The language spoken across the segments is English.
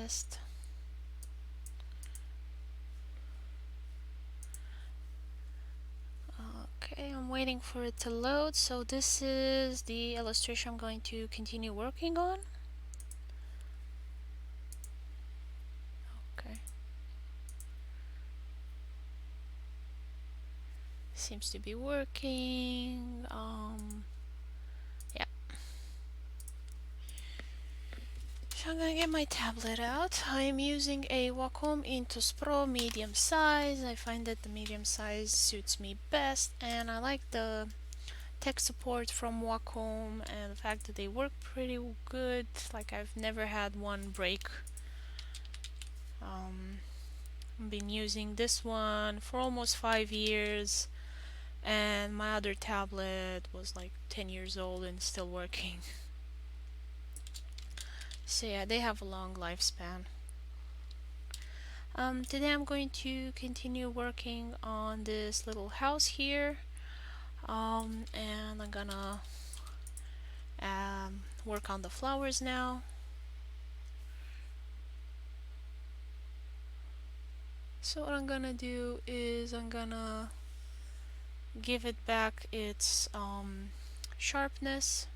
missed. Okay, I'm waiting for it to load. So this is the illustration I'm going to continue working on. Okay. Seems to be working. Yeah. So I'm gonna get my tablet out. I'm using a Wacom Intus Pro medium size. I find that the medium size suits me best, and I like the tech support from Wacom and the fact that they work pretty good. Like, I've never had one break. I've been using this one for almost 5 years, and my other tablet was like 10 years old and still working. So yeah, they have a long lifespan. Today I'm going to continue working on this little house here, and I'm gonna work on the flowers now. So what I'm gonna do is I'm gonna give it back its sharpness,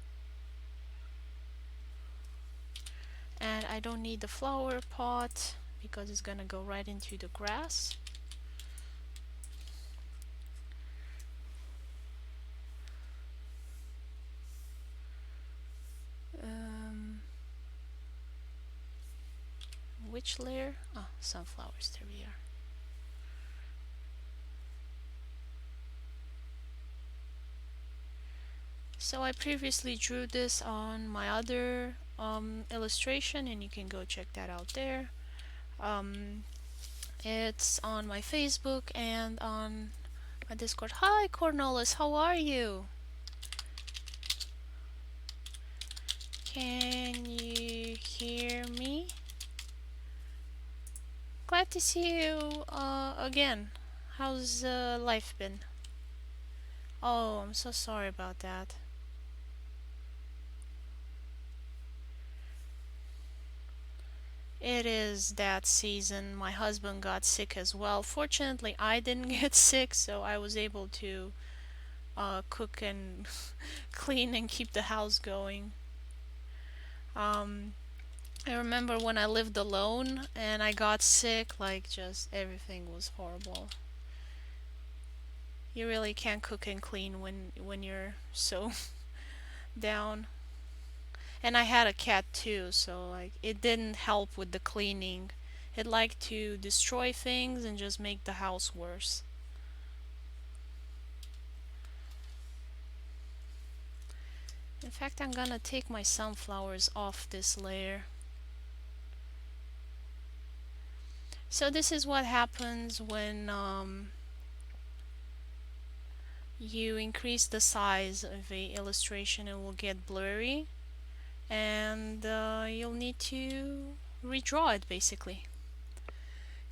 and I don't need the flower pot because it's gonna go right into the grass. Which layer? Oh, sunflowers, there we are. So I previously drew this on my other illustration, and you can go check that out there. It's on my Facebook and on my Discord. Hi Cornelis, how are you? Can you hear me? Glad to see you again. How's life been? Oh, I'm so sorry about that. It is that season. My husband got sick as well. Fortunately, I didn't get sick, so I was able to cook and clean and keep the house going. I remember when I lived alone and I got sick, like, just everything was horrible. You really can't cook and clean when you're so down. And I had a cat too, so like it didn't help with the cleaning. It liked to destroy things and just make the house worse. In fact, I'm gonna take my sunflowers off this layer. So this is what happens when you increase the size of a illustration. It will get blurry, and you'll need to redraw it basically.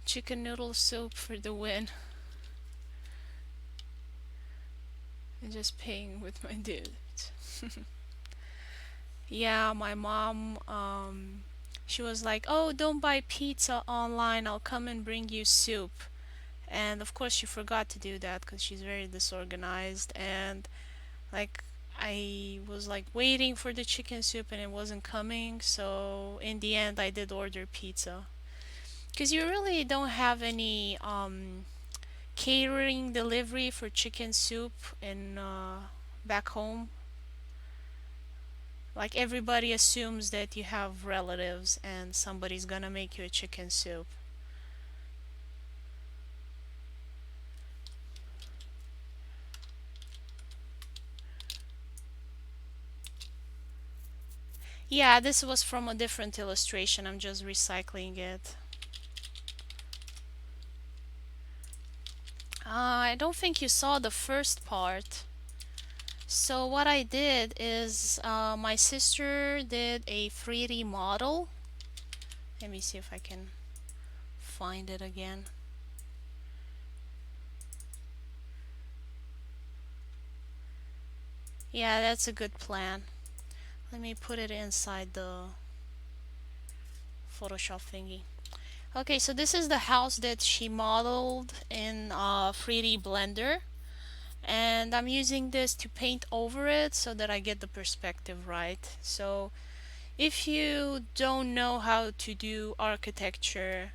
Chicken noodle soup for the win. I'm just paying with my dudes. Yeah, my mom, she was like, "Oh, don't buy pizza online. I'll come and bring you soup." And of course, she forgot to do that because she's very disorganized. And like, I was like waiting for the chicken soup and it wasn't coming. So in the end, I did order pizza. Because you really don't have any catering delivery for chicken soup in back home. Like, everybody assumes that you have relatives and somebody's gonna make you a chicken soup. Yeah, this was from a different illustration. I'm just recycling it. I don't think you saw the first part. So what I did is my sister did a 3D model. Let me see if I can find it again. Yeah, that's a good plan. Let me put it inside the Photoshop thingy. Okay, so this is the house that she modeled in 3D Blender, and I'm using this to paint over it so that I get the perspective right. So if you don't know how to do architecture,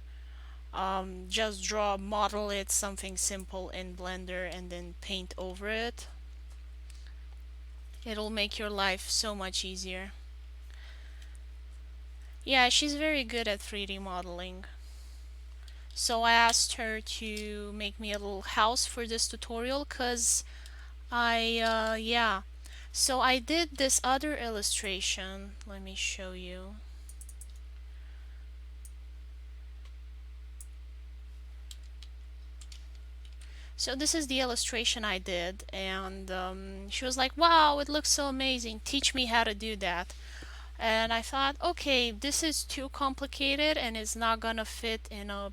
just model it something simple in Blender and then paint over it. It'll make your life so much easier. Yeah, she's very good at 3D modeling. So I asked her to make me a little house for this tutorial because yeah. So I did this other illustration. Let me show you. So this is the illustration I did, and she was like, wow, it looks so amazing. Teach me how to do that. And I thought, okay, this is too complicated and it's not gonna fit in a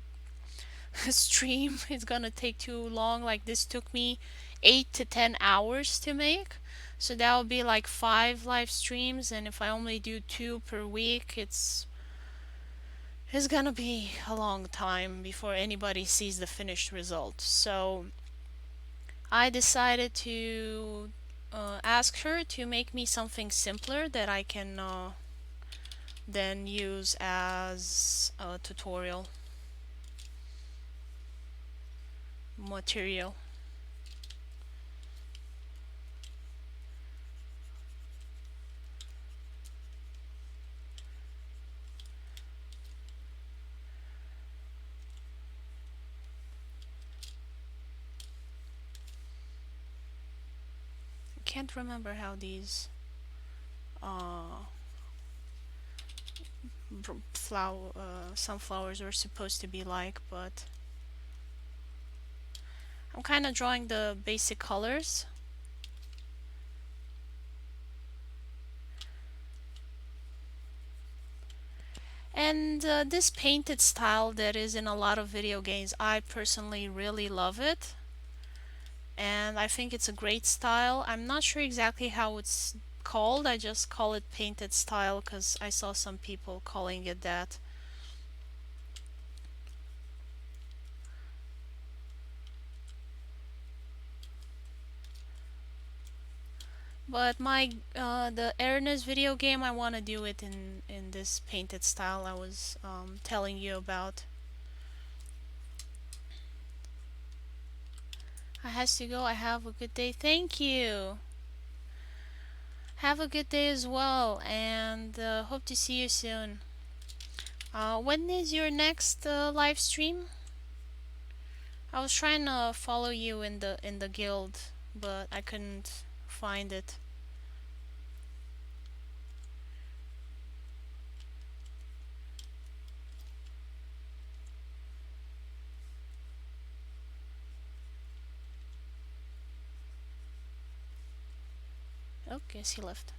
stream. It's gonna take too long. Like this took me 8 to 10 hours to make. So that would be like 5 live streams, and if I only do 2 per week, it's gonna be a long time before anybody sees the finished result. So I decided to ask her to make me something simpler that I can then use as a tutorial material. I can't remember how these uh, sunflowers were supposed to be like, but I'm kind of drawing the basic colors. And this painted style that is in a lot of video games, I personally really love it. And I think it's a great style. I'm not sure exactly how it's called. I just call it painted style because I saw some people calling it that. But the Ernest video game, I want to do it in this painted style I was telling you about. I has to go. I have a good day. Thank you. Have a good day as well, and hope to see you soon. When is your next live stream? I was trying to follow you in the guild, but I couldn't find it. Oh, guess he left.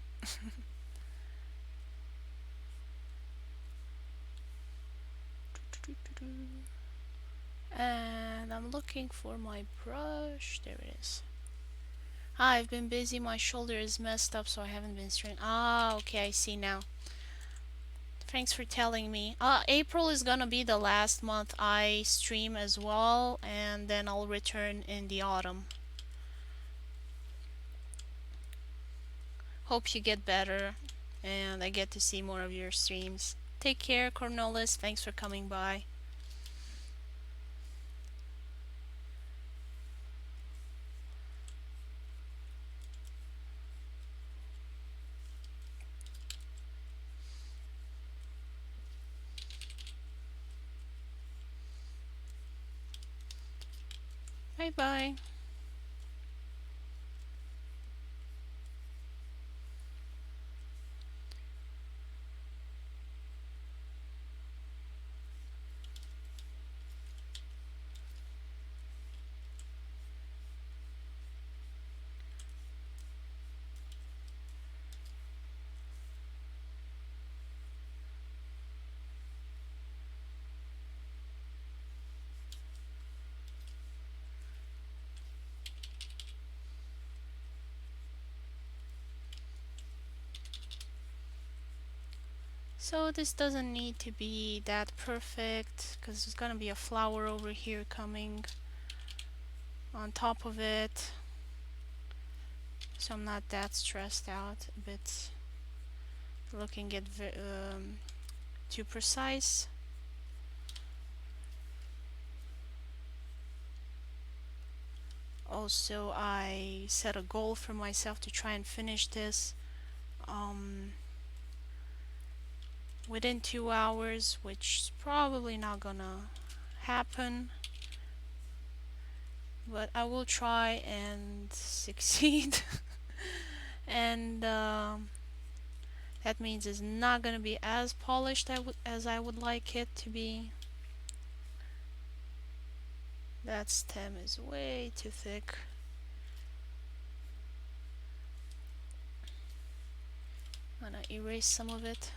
And I'm looking for my brush. There it is. Ah, I've been busy. My shoulder is messed up, so I haven't been straight. Ah, okay, I see now. Thanks for telling me. April is gonna be the last month I stream as well, and then I'll return in the autumn. Hope you get better, and I get to see more of your streams. Take care, Cornelis. Thanks for coming by. Bye bye. So this doesn't need to be that perfect because there's gonna be a flower over here coming on top of it. So I'm not that stressed out, but looking at too precise. Also, I set a goal for myself to try and finish this um, within 2 hours, which is probably not gonna happen, but I will try and succeed. And that means it's not gonna be as polished as I would like it to be. That stem is way too thick. I'm gonna erase some of it.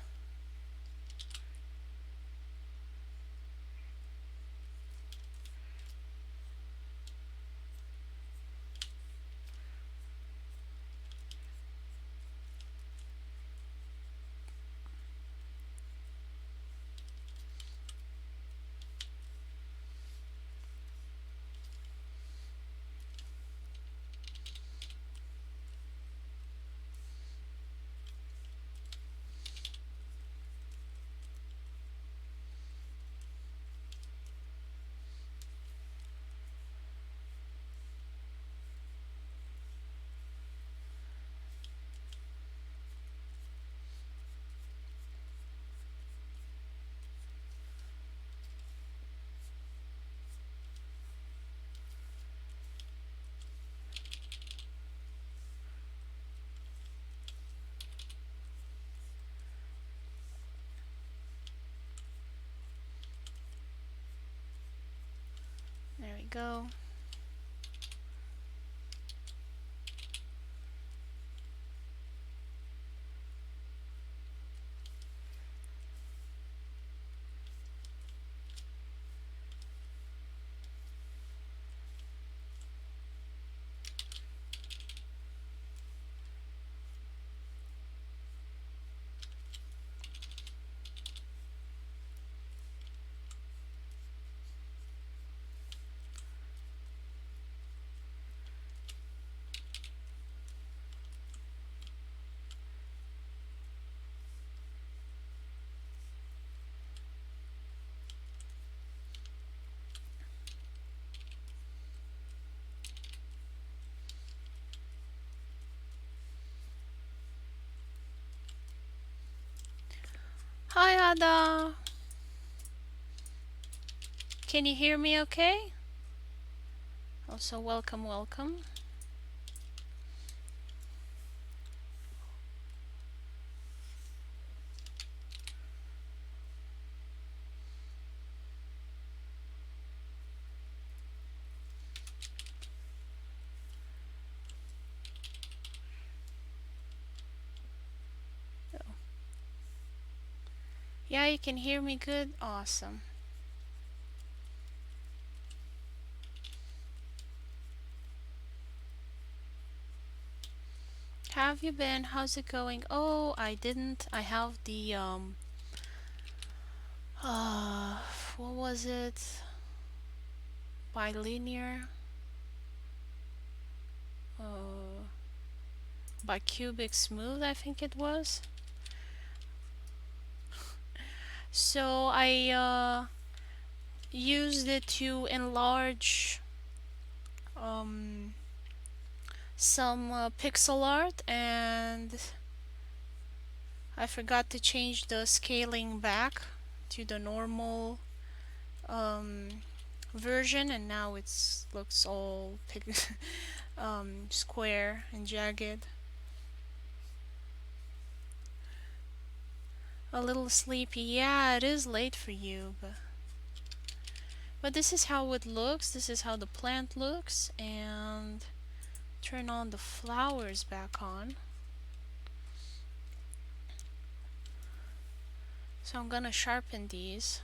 There we go. Hi Ada! Can you hear me okay? Also, welcome, welcome. Yeah, you can hear me good? Awesome. How have you been? How's it going? Oh, I didn't. I have the uh what was it? Bilinear uh bicubic smooth, I think it was. So I used it to enlarge um some pixel art, and I forgot to change the scaling back to the normal um, version, and now it's looks all square and jagged. A little sleepy. Yeah, it is late for you, but this is how it looks. This is how the plant looks, and turn on the flowers back on. So I'm gonna sharpen these.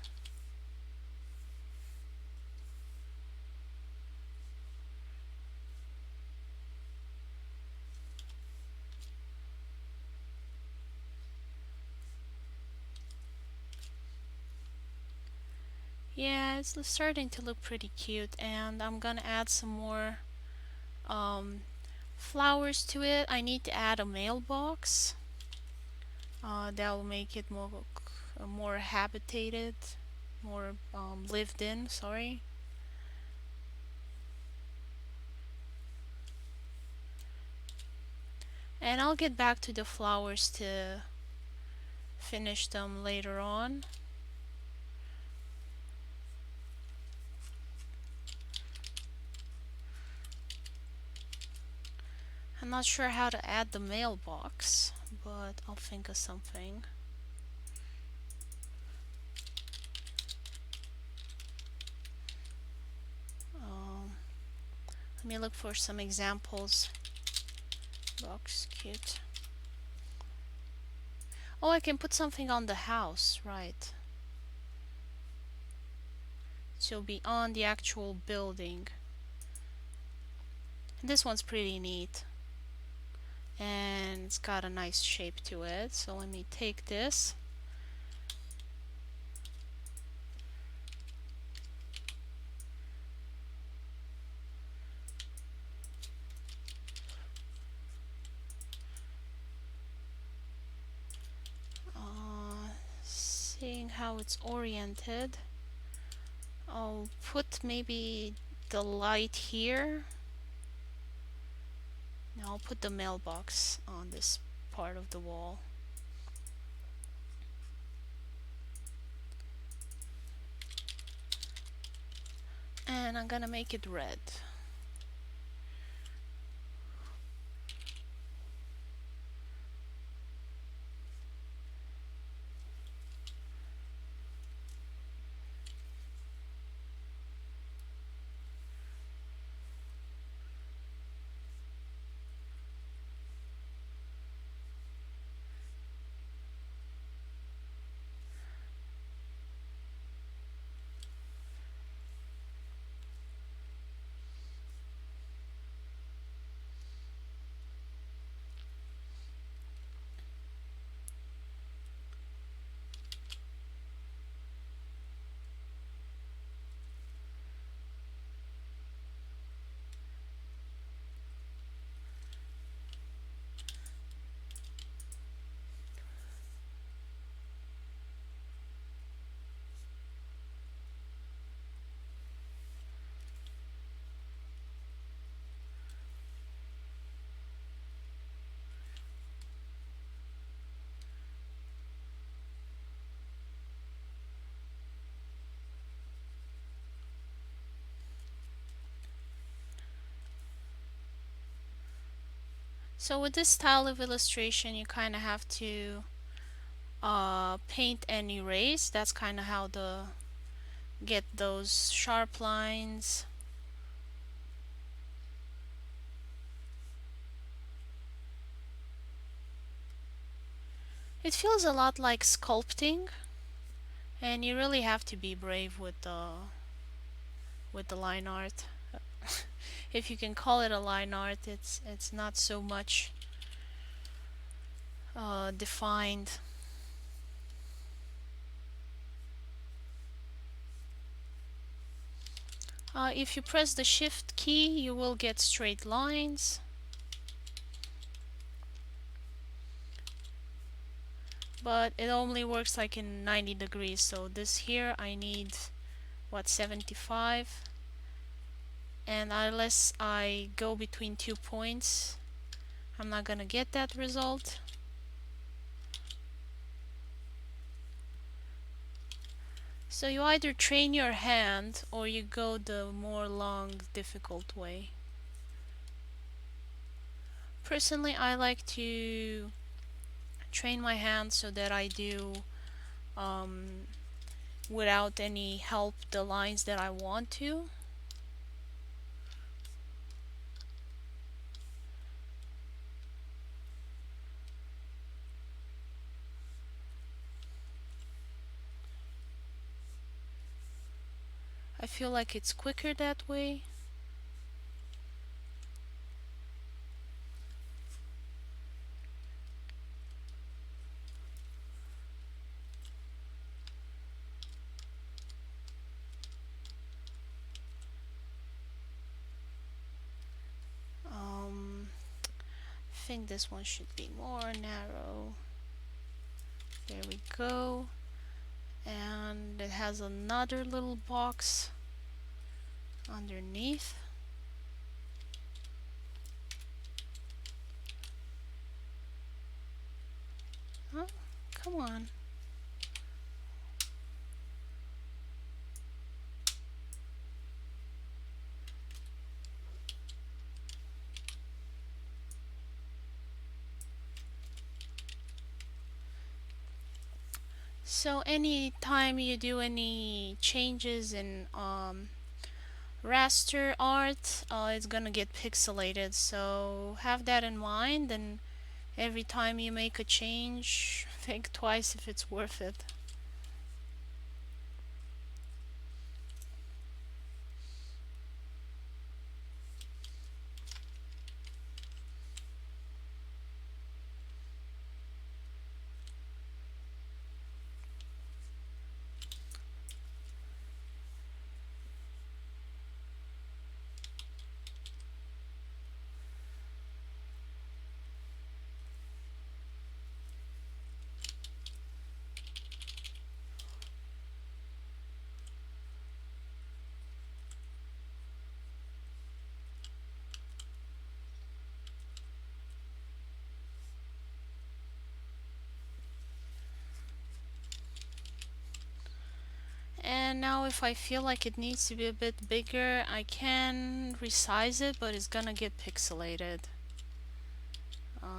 Yeah, it's starting to look pretty cute, and I'm gonna add some more um, flowers to it. I need to add a mailbox. That will make it more habitated, more lived in. Sorry. And I'll get back to the flowers to finish them later on. I'm not sure how to add the mailbox, but I'll think of something. Um, Let me look for some examples. Box cute. Oh, I can put something on the house, right? So be on the actual building. And this one's pretty neat. And it's got a nice shape to it. So let me take this. Seeing how it's oriented, I'll put maybe the light here. Now I'll put the mailbox on this part of the wall. And I'm gonna make it red. So with this style of illustration, you kind of have to paint and erase. That's kind of how to get those sharp lines. It feels a lot like sculpting, and you really have to be brave with the line art. If you can call it a line art, it's not so much defined. If you press the shift key, you will get straight lines. But it only works like in 90 degrees. So this here I need what, 75, and unless I go between 2 points, I'm not gonna get that result. So you either train your hand or you go the more long, difficult way. Personally, I like to train my hand so that I do um, without any help the lines that I want to. I feel like it's quicker that way. think this one should be more narrow. There we go. And it has another little box underneath. Oh, come on. So anytime you do any changes in raster art, it's gonna get pixelated. So have that in mind, and every time you make a change, think twice if it's worth it. And now if I feel like it needs to be a bit bigger, I can resize it, but it's gonna get pixelated.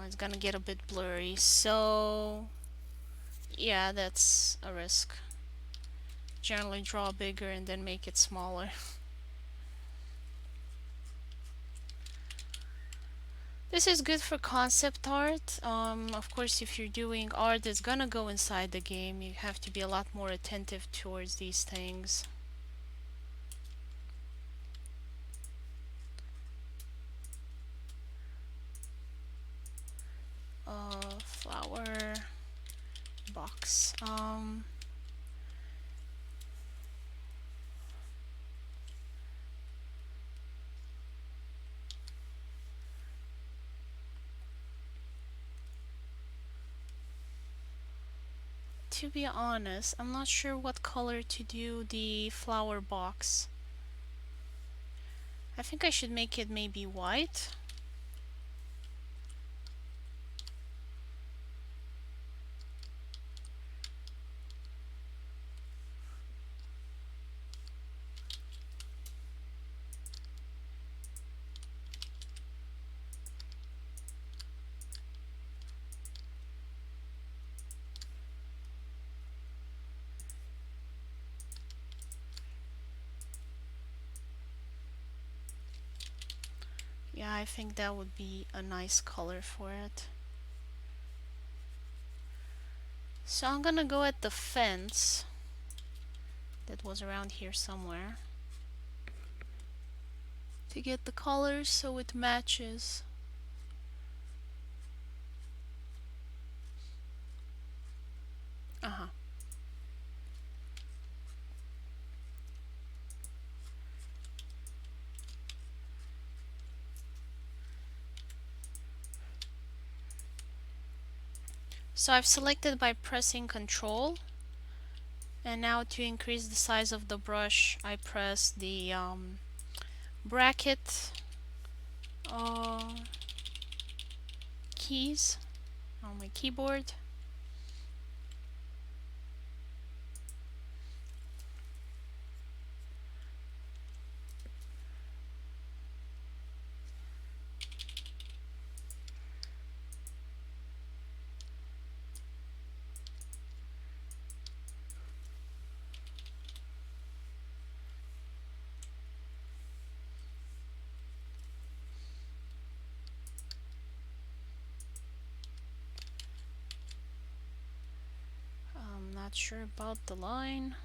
It's gonna get a bit blurry, so yeah, that's a risk. Generally draw bigger and then make it smaller. This is good for concept art. Of course, if you're doing art that's gonna go inside the game, you have to be a lot more attentive towards these things. Flower box. To be honest, I'm not sure what color to do the flower box. I think I should make it maybe white. Yeah, I think that would be a nice color for it. So I'm gonna go at the fence that was around here somewhere to get the colors so it matches. Uh-huh. So I've selected by pressing Control, and now to increase the size of the brush I press the bracket keys on my keyboard. I'm not sure about the line.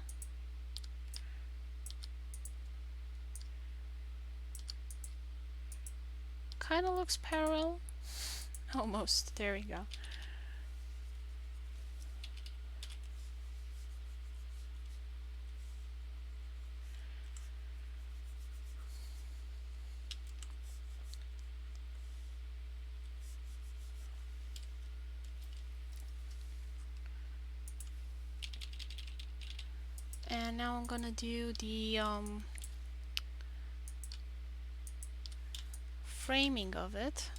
Kind of looks parallel. Almost. There we go. And now I'm gonna do the framing of it.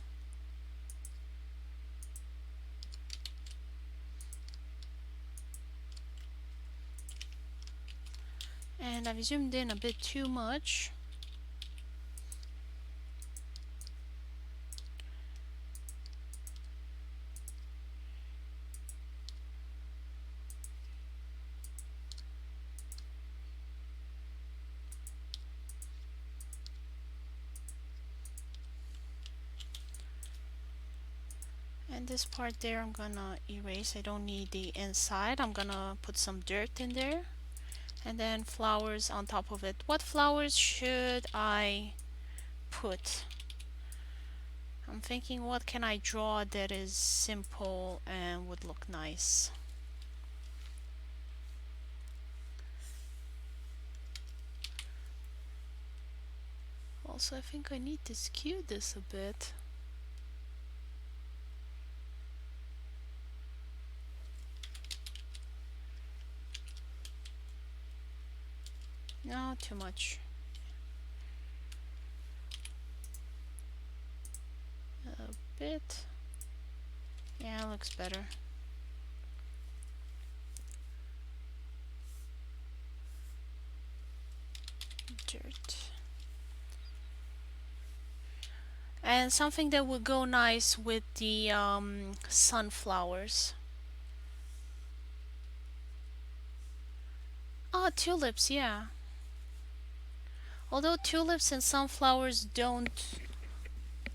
And I've zoomed in a bit too much. And this part there I'm gonna erase. I don't need the inside. I'm gonna put some dirt in there. And then flowers on top of it. What flowers should I put? I'm thinking, what can I draw that is simple and would look nice? Also, I think I need to skew this a bit. No, too much. A bit. Yeah, looks better. Dirt. And something that would go nice with the sunflowers. Oh, tulips, yeah. Although tulips and sunflowers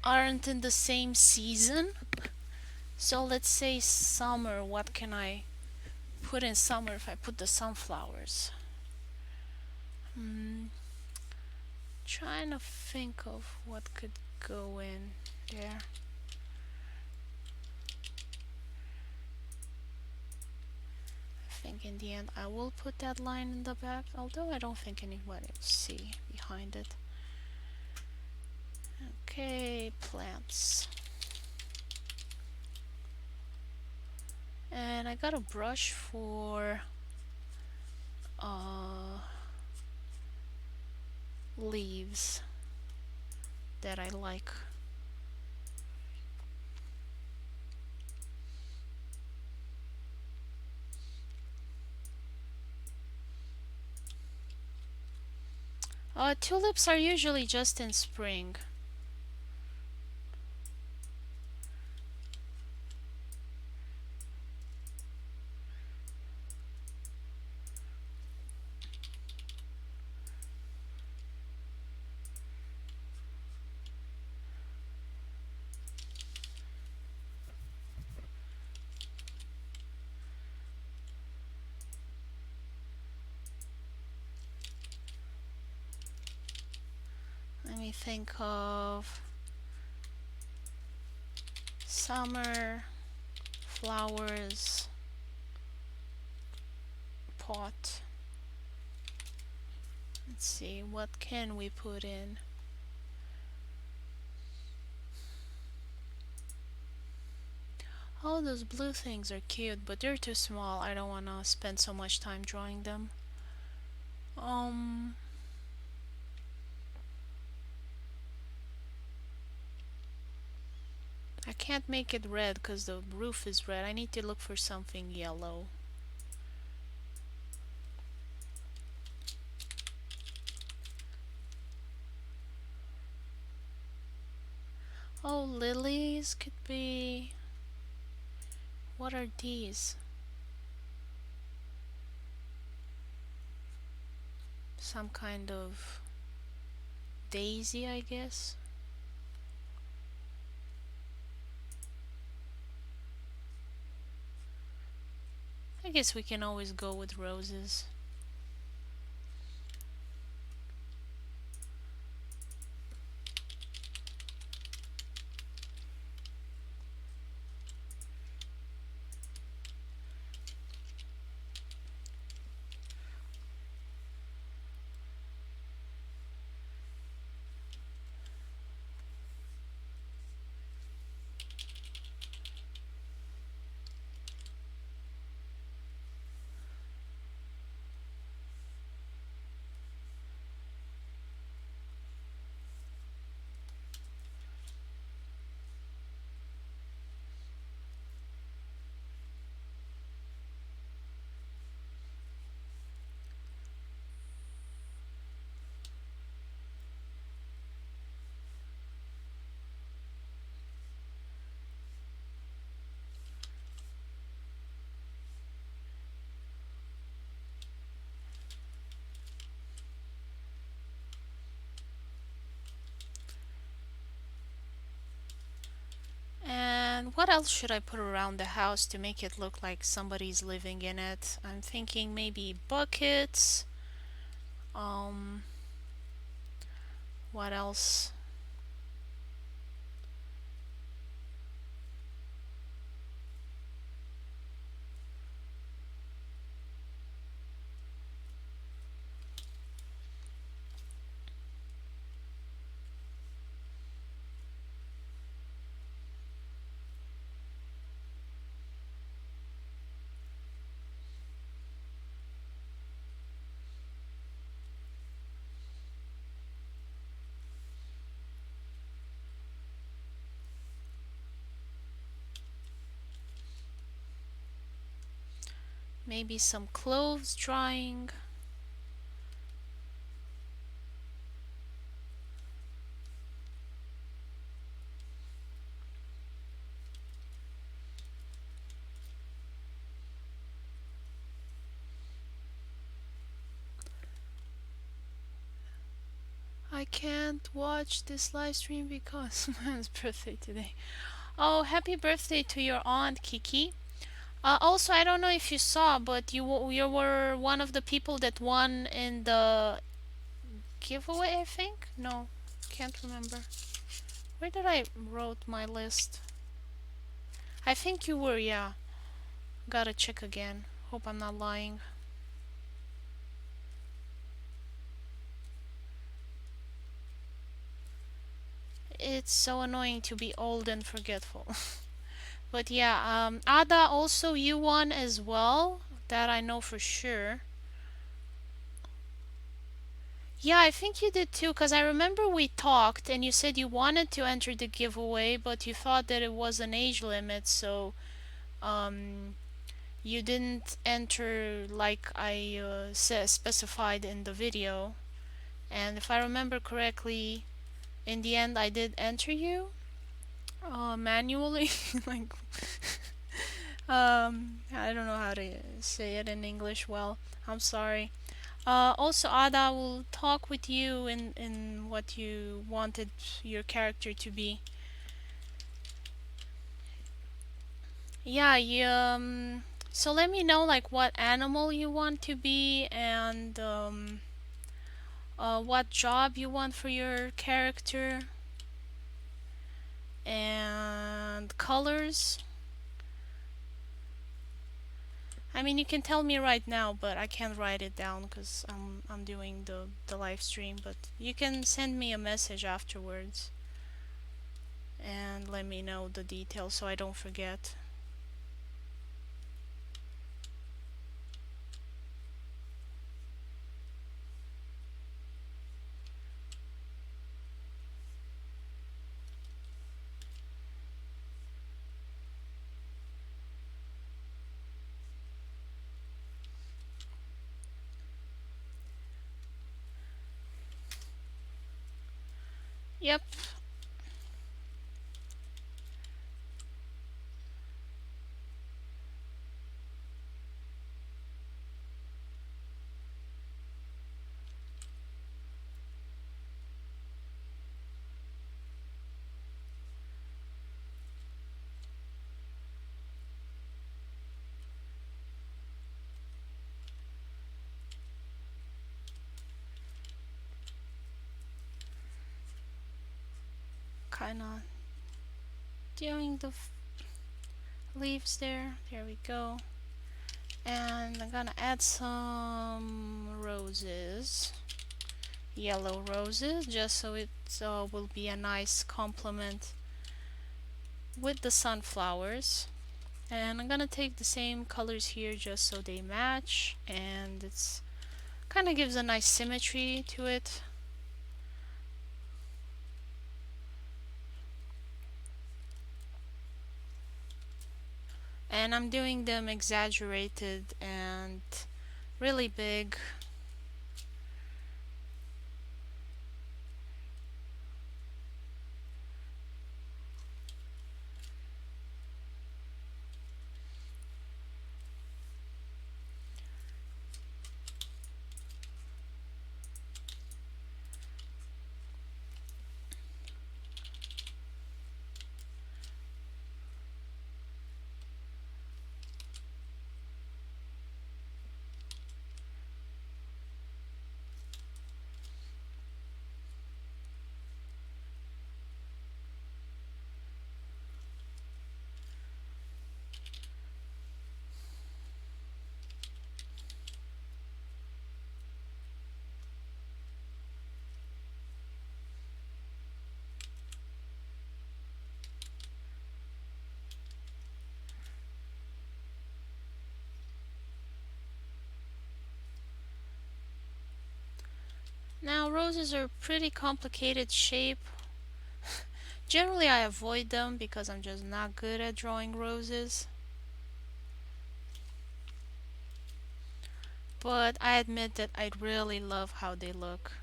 aren't in the same season. So let's say summer. What can I put in summer if I put the sunflowers? Trying to think of what could go in there. I think in the end I will put that line in the back, although I don't think anybody will see behind it. Okay, plants. And I got a brush for leaves that I like. Tulips are usually just in spring. Let me think of summer flowers pot. Let's see, what can we put in? Oh, those blue things are cute, but they're too small. I don't want to spend so much time drawing them. I can't make it red because the roof is red. I need to look for something yellow. Oh, lilies could be... What are these? Some kind of daisy, I guess. I guess we can always go with roses. what else should I put around the house to make it look like somebody's living in it? I'm thinking maybe buckets. Um, what else? Maybe some clothes drying. I can't watch this live stream because man's birthday today. Oh, happy birthday to your aunt Kiki. Also, I don't know if you saw, but you were one of the people that won in the giveaway, I think? No, can't remember. Where did I wrote my list? I think you were, yeah. Gotta check again. Hope I'm not lying. It's so annoying to be old and forgetful. But yeah, Ada, also you won as well. That I know for sure. Yeah, I think you did too, because I remember we talked and you said you wanted to enter the giveaway, but you thought that it was an age limit, so um, you didn't enter like I specified in the video. And if I remember correctly, in the end I did enter you manually. Like, I don't know how to say it in English well. I'm sorry. Also, Ada will talk with you in what you wanted your character to be. Yeah, so let me know like what animal you want to be and what job you want for your character and colors. I mean, you can tell me right now, but I can't write it down because I'm doing the live stream. But you can send me a message afterwards and let me know the details so I don't forget. Yep. Kind of doing the leaves there. There we go. And I'm gonna add some roses, yellow roses, just so it will be a nice complement with the sunflowers. And I'm gonna take the same colors here just so they match, and it's kind of gives a nice symmetry to it. And I'm doing them exaggerated and really big. Now roses are pretty complicated shape. Generally I avoid them because I'm just not good at drawing roses. But I admit that I really love how they look.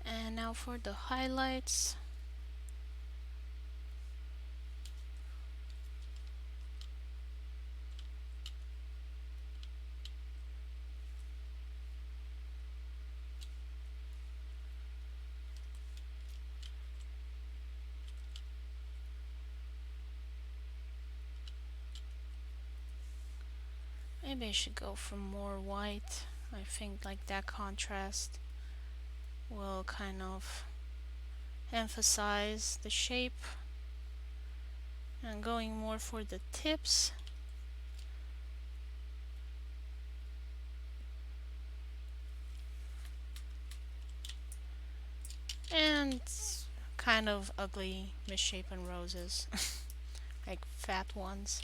And now for the highlights. Maybe I should go for more white. I think like that contrast will kind of emphasize the shape. And going more for the tips. And kind of ugly misshapen roses. Like fat ones.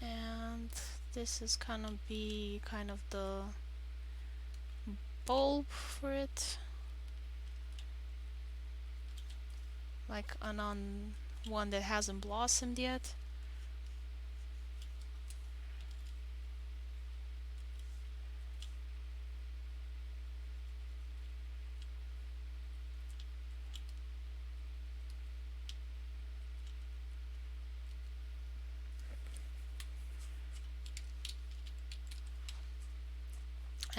And this is gonna be kind of the bulb for it. Like on one that hasn't blossomed yet.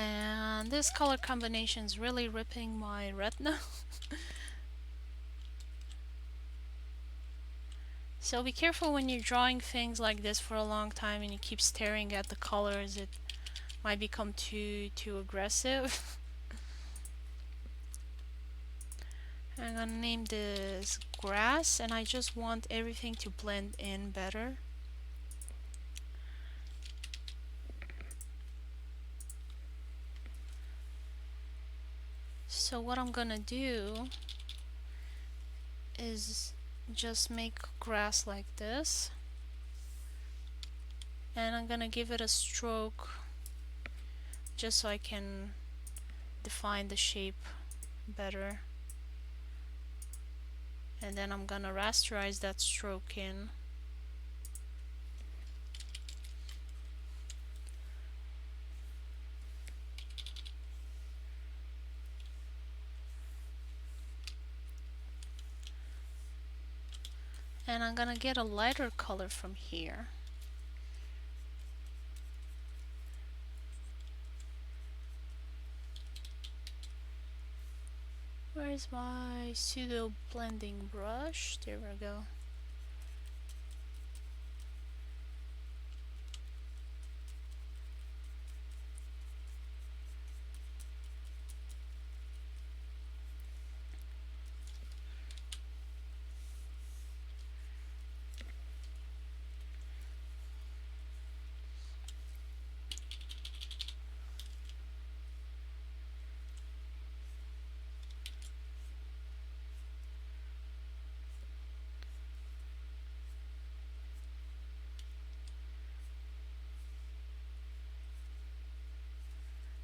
And this color combination is really ripping my retina. So be careful when you're drawing things like this for a long time and you keep staring at the colors. It might become too aggressive. I'm gonna name this grass, and I just want everything to blend in better. So what I'm gonna do is just make grass like this, and I'm gonna give it a stroke just so I can define the shape better. And then I'm gonna rasterize that stroke in. And I'm gonna get a lighter color from here. Where's my pseudo blending brush? There we go.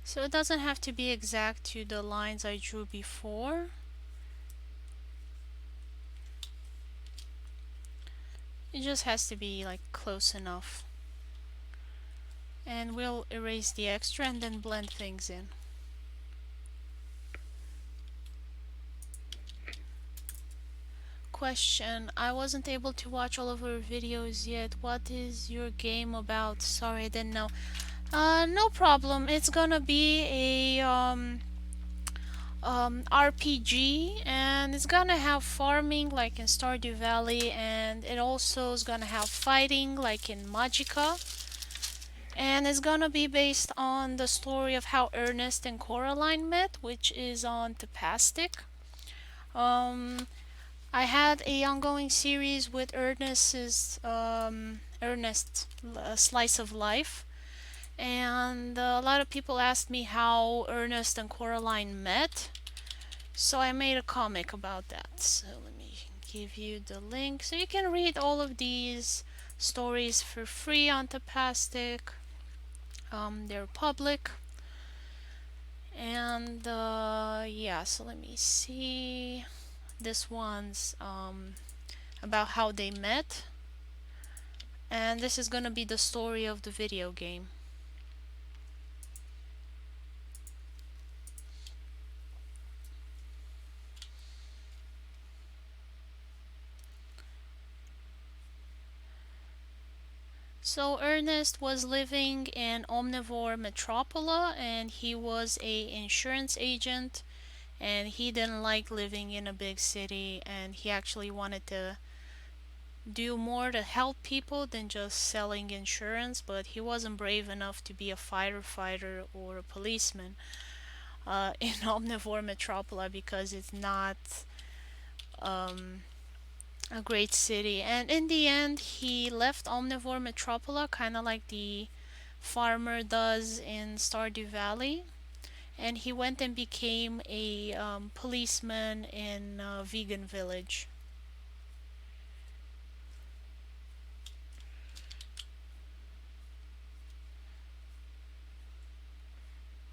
So it doesn't have to be exact to the lines I drew before. It just has to be like close enough. And we'll erase the extra and then blend things in. Question: I wasn't able to watch all of our videos yet. What is your game about? Sorry, I didn't know. No problem. It's gonna be a RPG, and it's gonna have farming like in Stardew Valley, and it also is gonna have fighting like in Magica, and it's gonna be based on the story of how Ernest and Coraline met, which is on Tapastic. Um, I had a ongoing series with Ernest Slice of Life, and a lot of people asked me how Ernest and Coraline met. So I made a comic about that. So let me give you the link so you can read all of these stories for free on Tapastic. They're public. And yeah, so let me see. This one's about how they met. And this is gonna be the story of the video game. So Ernest was living in Omnivore Metropola, and he was a insurance agent, and he didn't like living in a big city, and he actually wanted to do more to help people than just selling insurance, but he wasn't brave enough to be a firefighter or a policeman in Omnivore Metropola because it's not um, a great city. And in the end, he left Omnivore Metropola, kind of like the farmer does in Stardew Valley. And he went and became a policeman in a vegan village.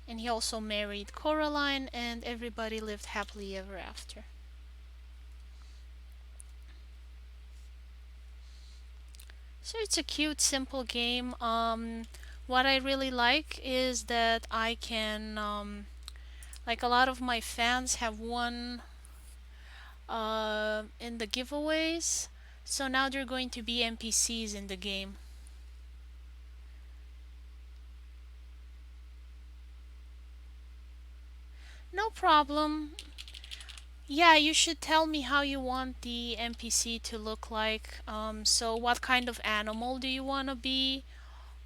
And he also married Coraline, and everybody lived happily ever after. So it's a cute, simple game. What I really like is that I can, like a lot of my fans have won in the giveaways. So now they're going to be NPCs in the game. No problem. Yeah, you should tell me how you want the NPC to look like. So what kind of animal do you want to be?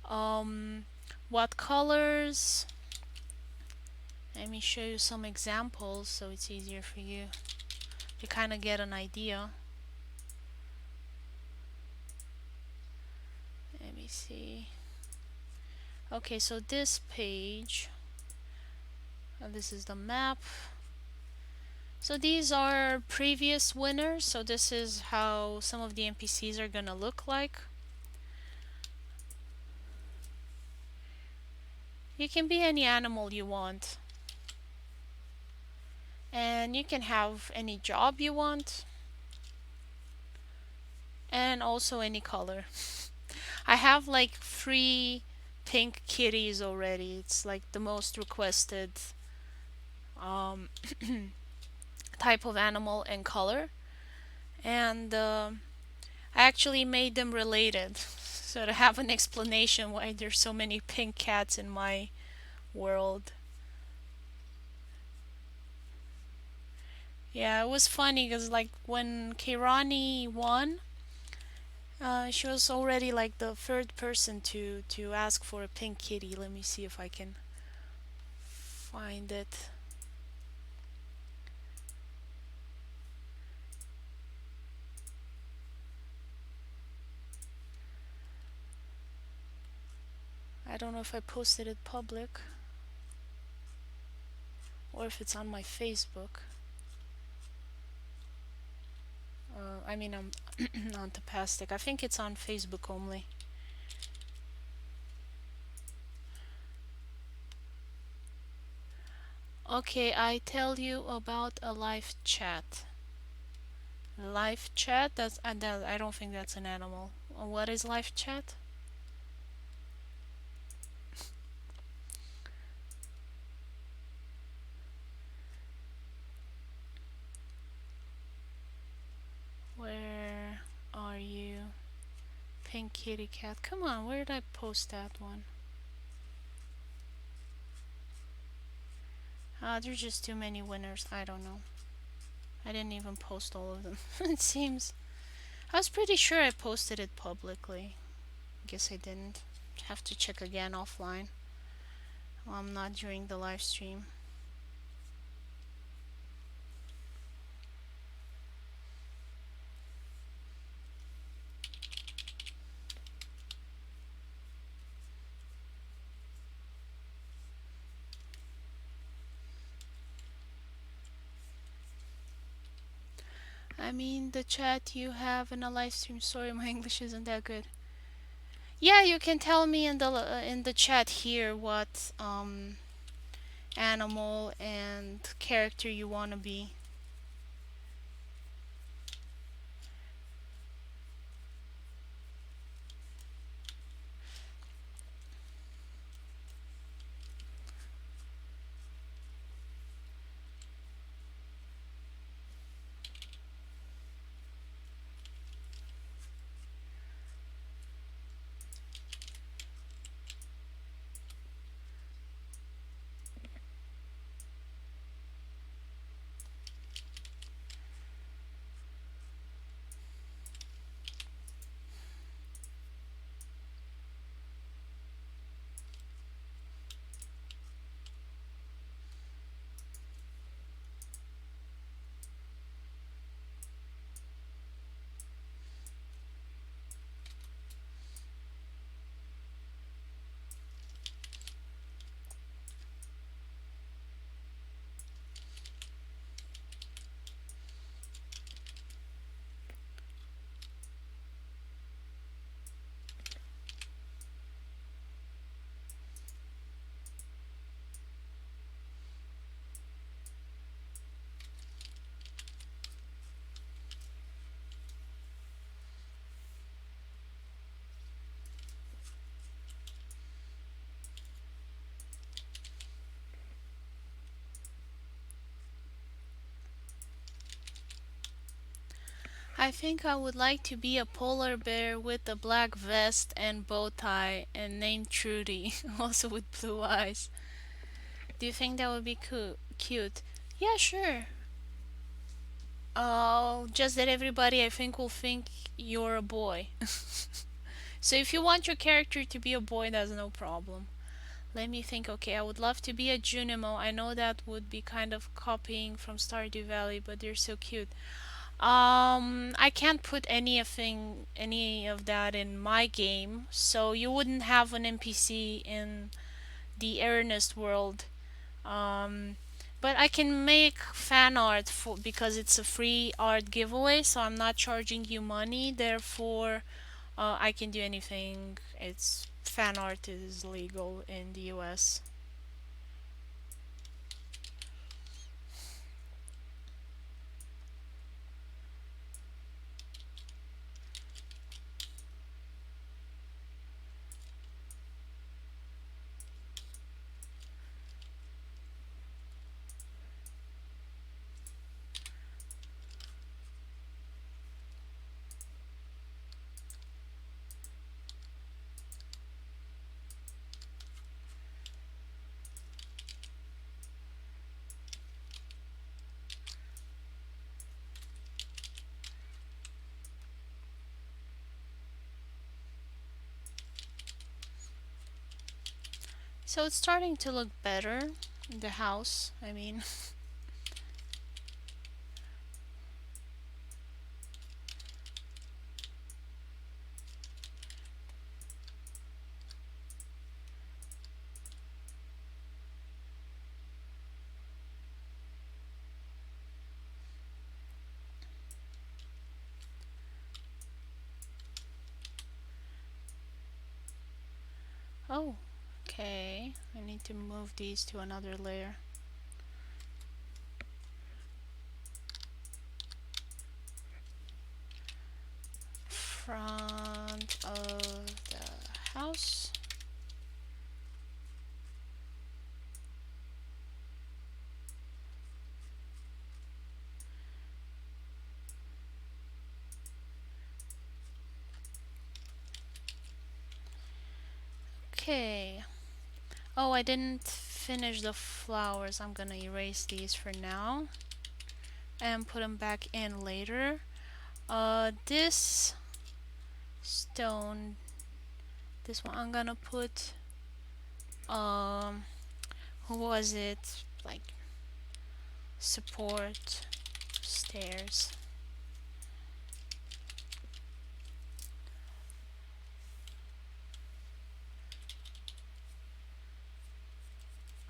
Um, what colors? Let me show you some examples so it's easier for you to kind of get an idea. Let me see. Okay, so this page, this is the map. So these are previous winners, so this is how some of the NPCs are gonna look like. You can be any animal you want. And you can have any job you want. And also any color. I have like 3 pink kitties already. It's like the most requested um, type of animal and color. And I actually made them related. So to have an explanation why there's so many pink cats in my world. Yeah, it was funny because like when Keirani won, she was already like the third person to ask for a pink kitty. Let me see if I can find it. I don't know if I posted it public or if it's on my Facebook. I mean, I'm on Tapastic. I think it's on Facebook only. Okay, I tell you about a live chat. Live chat? I don't think that's an animal. What is live chat? Where are you? Pink kitty cat. Come on, where did I post that one? There's just too many winners. I don't know. I didn't even post all of them. It seems. I was pretty sure I posted it publicly. Guess I didn't. Have to check again offline. Well, I'm not during the live stream. I mean, the chat you have in a live stream. Sorry, my English isn't that good. Yeah, you can tell me in the chat here what animal and character you want to be. I think I would like to be a polar bear with a black vest and bow tie and named Trudy, also with blue eyes. Do you think that would be cute? Yeah, sure. Oh, just that everybody I think will think you're a boy. So if you want your character to be a boy, that's no problem. Let me think. Okay, I would love to be a Junimo. I know that would be kind of copying from Stardew Valley, but they're so cute. I can't put any of that in my game, so you wouldn't have an NPC in the Ernest world. Um, but I can make fan art for because it's a free art giveaway, so I'm not charging you money. Therefore, I can do anything. It's fan art is legal in the US. So it's starting to look better. The house, I mean. Oh, okay. I need to move these to another layer. Okay. Oh, I didn't finish the flowers. I'm gonna erase these for now and put them back in later. This stone, this one I'm gonna put, um, who was it? Like, support stairs.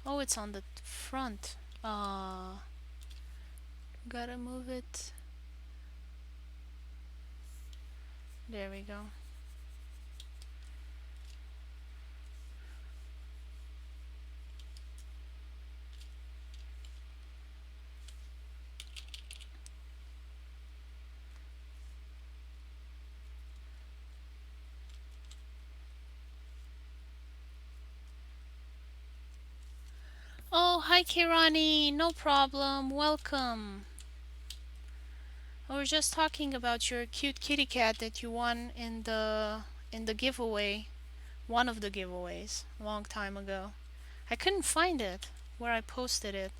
Oh, it's on the front. Gotta move it. There we go. Oh, hi Kirani. No problem. Welcome. I was just talking about your cute kitty cat that you won in the giveaway, one of the giveaways, a long time ago. I couldn't find it where I posted it.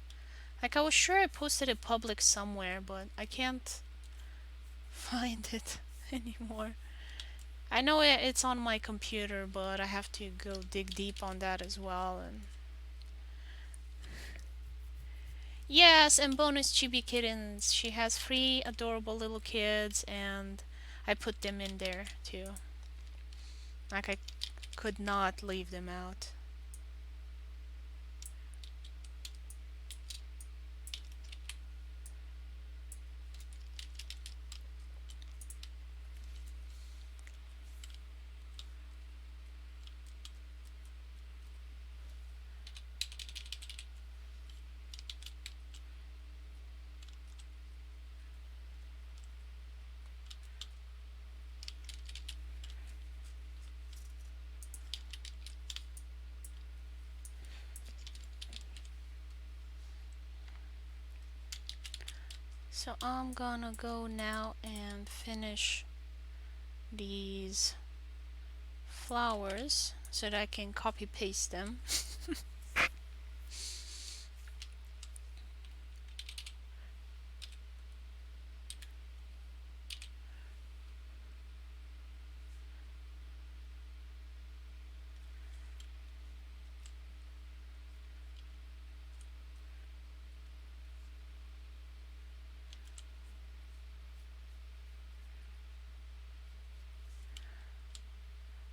Like I was sure I posted it public somewhere, but I can't find it anymore. I know it's on my computer, but I have to go dig deep on that as well. And yes, and bonus chibi kittens. She has three adorable little kids, and I put them in there too. Like I could not leave them out. So I'm gonna go now and finish these flowers so that I can copy paste them.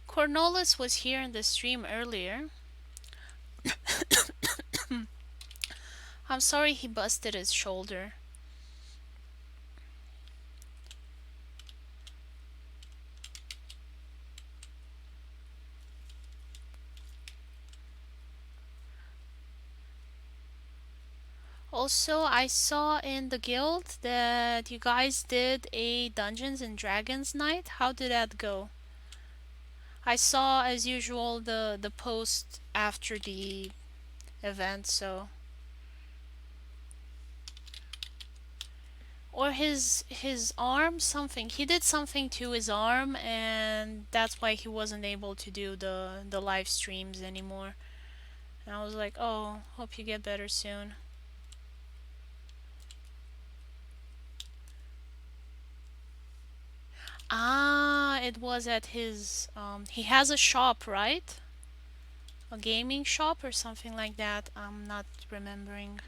Cornelius was here in the stream earlier. I'm sorry he busted his shoulder. Also, I saw in the guild that you guys did a Dungeons and Dragons night. How did that go? I saw, as usual, the post after the event, so or his arm, something he did something to his arm, and that's why he wasn't able to do the live streams anymore. And I was like, oh, hope you get better soon. Ah, it was at his he has a shop, right? A gaming shop or something like that. I'm not remembering.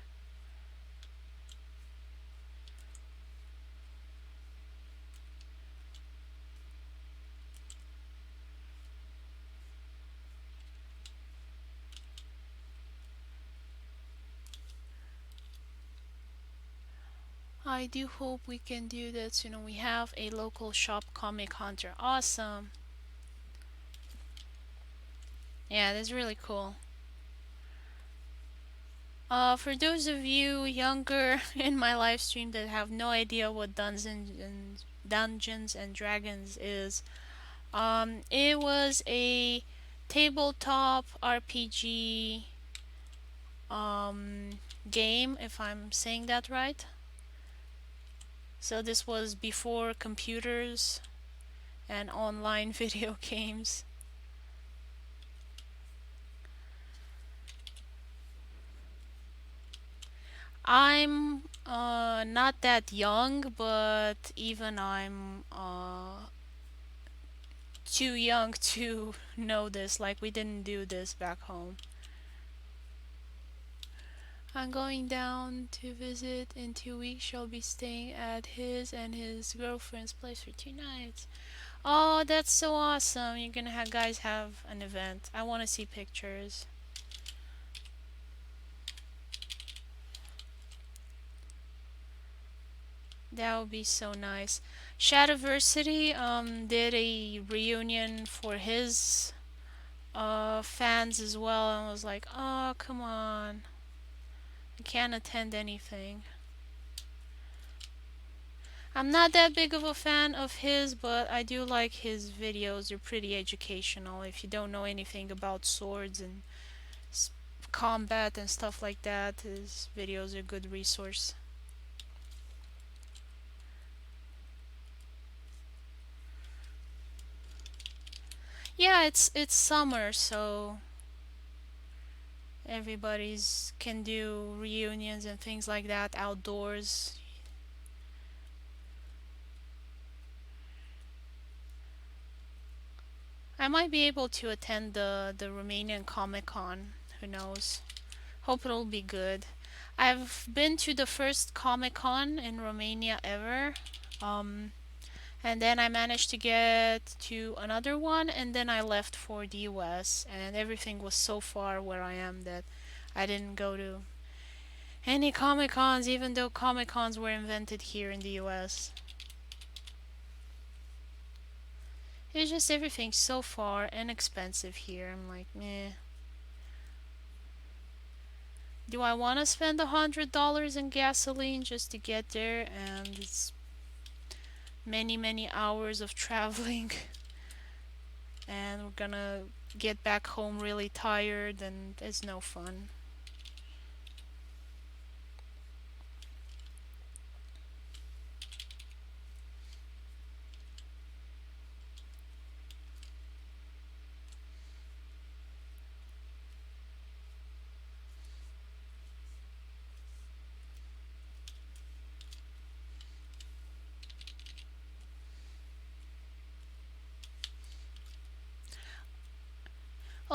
I do hope we can do that soon. We have a local shop, Comic Hunter. Awesome. Yeah, that's really cool. For those of you younger in my live stream that have no idea what Dungeons and Dragons is, it was a tabletop RPG game, if I'm saying that right. So this was before computers and online video games. I'm not that young, but even I'm too young to know this. Like, we didn't do this back home. I'm going down to visit in 2 weeks. She'll be staying at his and his girlfriend's place for 2 nights. Oh, that's so awesome. You're gonna have guys have an event. I want to see pictures. That would be so nice. Shadowversity did a reunion for his fans as well, and was like, oh, come on. I can't attend anything. I'm not that big of a fan of his, but I do like his videos. They're pretty educational. If you don't know anything about swords and combat and stuff like that, his videos are a good resource. Yeah, it's summer, so everybody's can do reunions and things like that outdoors. I might be able to attend the Romanian Comic Con. Who knows? Hope it'll be good. I've been to the first Comic Con in Romania ever. Um, and then I managed to get to another one, and then I left for the US, and everything was so far where I am that I didn't go to any Comic Cons, even though Comic Cons were invented here in the US. It's just everything's so far and expensive here. I'm like, meh. Do I want to spend $100 in gasoline just to get there? And it's many, many hours of traveling, and we're gonna get back home really tired, and it's no fun.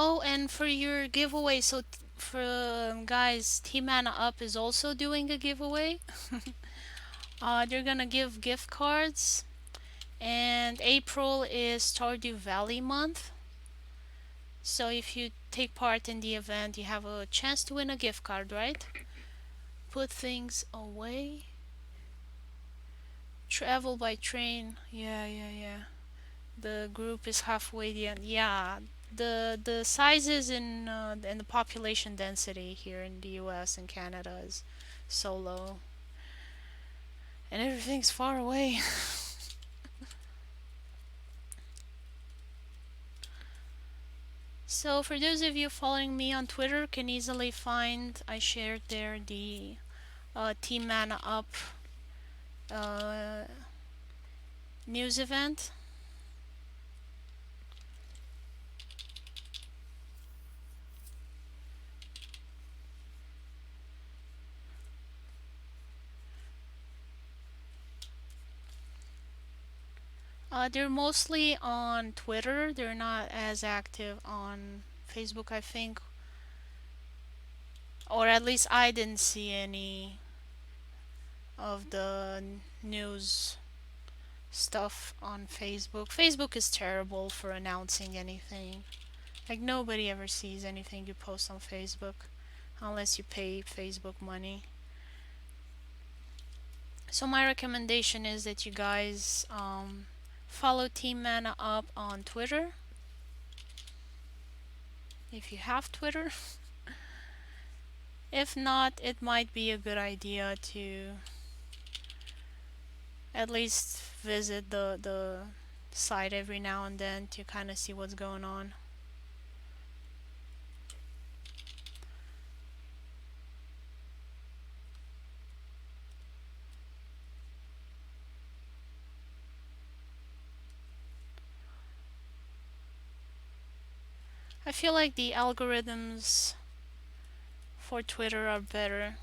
Oh, and for your giveaway, so for guys, Team Mana Up is also doing a giveaway. They're gonna give gift cards, and April is Stardew Valley month. So if you take part in the event, you have a chance to win a gift card, right? Put things away. Travel by train. Yeah, yeah, yeah. The group is halfway the end. Yeah, the sizes and the population density here in the U.S. and Canada is so low, and everything's far away. So for those of you following me on Twitter, can easily find I shared there the Team Mana Up uh, news event. They're mostly on Twitter. They're not as active on Facebook, I think, or at least I didn't see any of the news stuff on Facebook. Facebook is terrible for announcing anything. Like, nobody ever sees anything you post on Facebook unless you pay Facebook money. So my recommendation is that you guys follow Team Mana Up on Twitter if you have Twitter. If not, it might be a good idea to at least visit the site every now and then to kind of see what's going on. I feel like the algorithms for Twitter are better.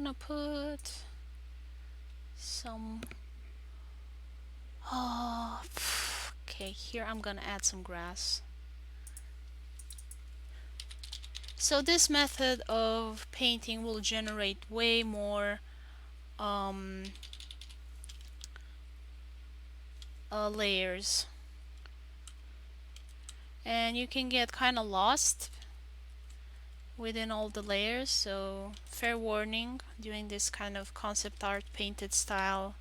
gonna put some... Oh, okay, here I'm gonna add some grass. So this method of painting will generate way more um, layers, and you can get kind of lost within all the layers, so fair warning doing this kind of concept art painted style.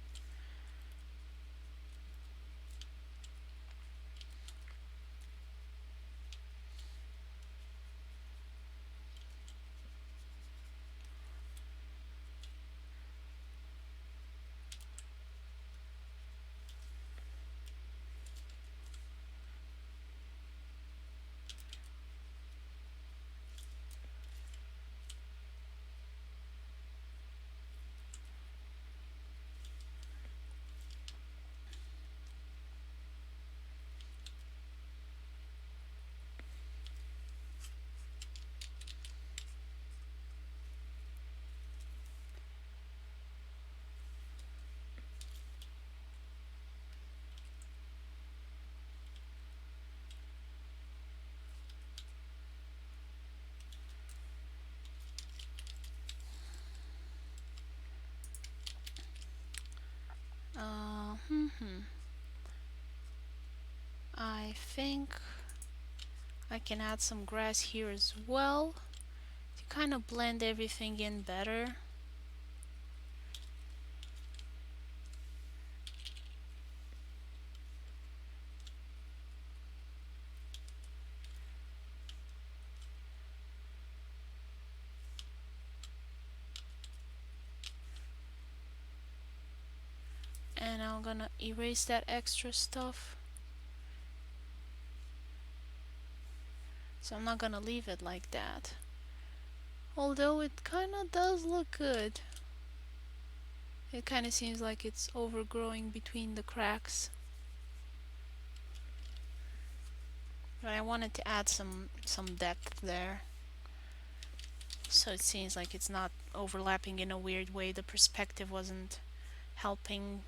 Uh, hmm, hmm. I think I can add some grass here as well to kind of blend everything in better. And I'm gonna erase that extra stuff. So I'm not gonna leave it like that. Although it kinda does look good. It kinda seems like it's overgrowing between the cracks. But I wanted to add some depth there. So it seems like it's not overlapping in a weird way. The perspective wasn't helping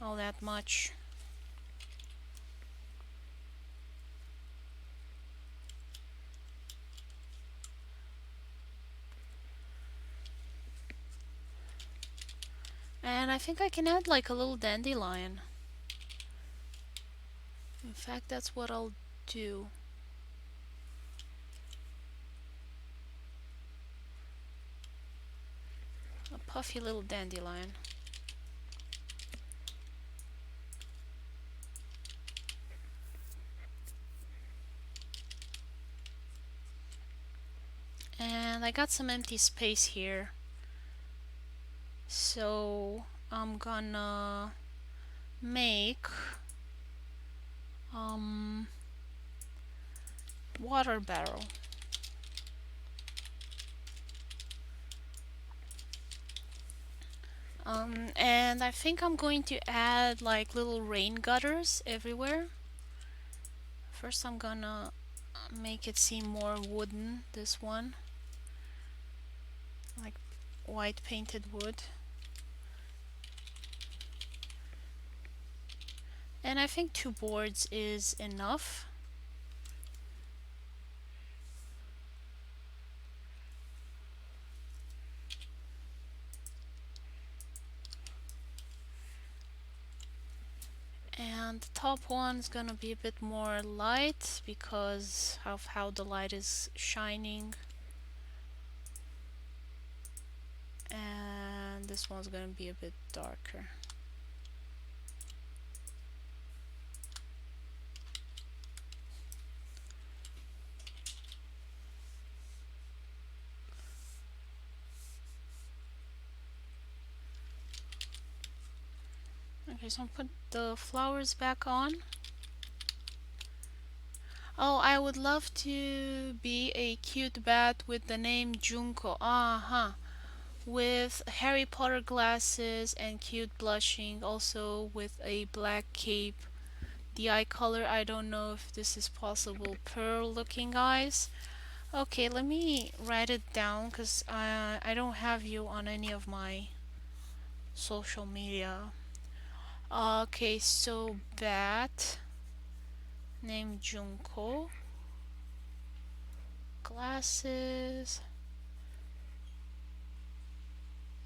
all that much. And I think I can add like a little dandelion. In fact, that's what I'll do. A puffy little dandelion. And I got some empty space here. So I'm gonna make water barrel. And I think I'm going to add like little rain gutters everywhere. First I'm gonna make it seem more wooden, this one. Like white painted wood. And I think 2 boards is enough. And the top one is gonna be a bit more light because of how the light is shining. And this one's gonna be a bit darker. Okay, so I'll put the flowers back on. Oh, I would love to be a cute bat with the name Junko. With Harry Potter glasses and cute blushing, also with a black cape. The eye color, I don't know if this is possible. Pearl looking eyes. Okay, let me write it down because I don't have you on any of my social media. Okay, so bat named Junko, glasses,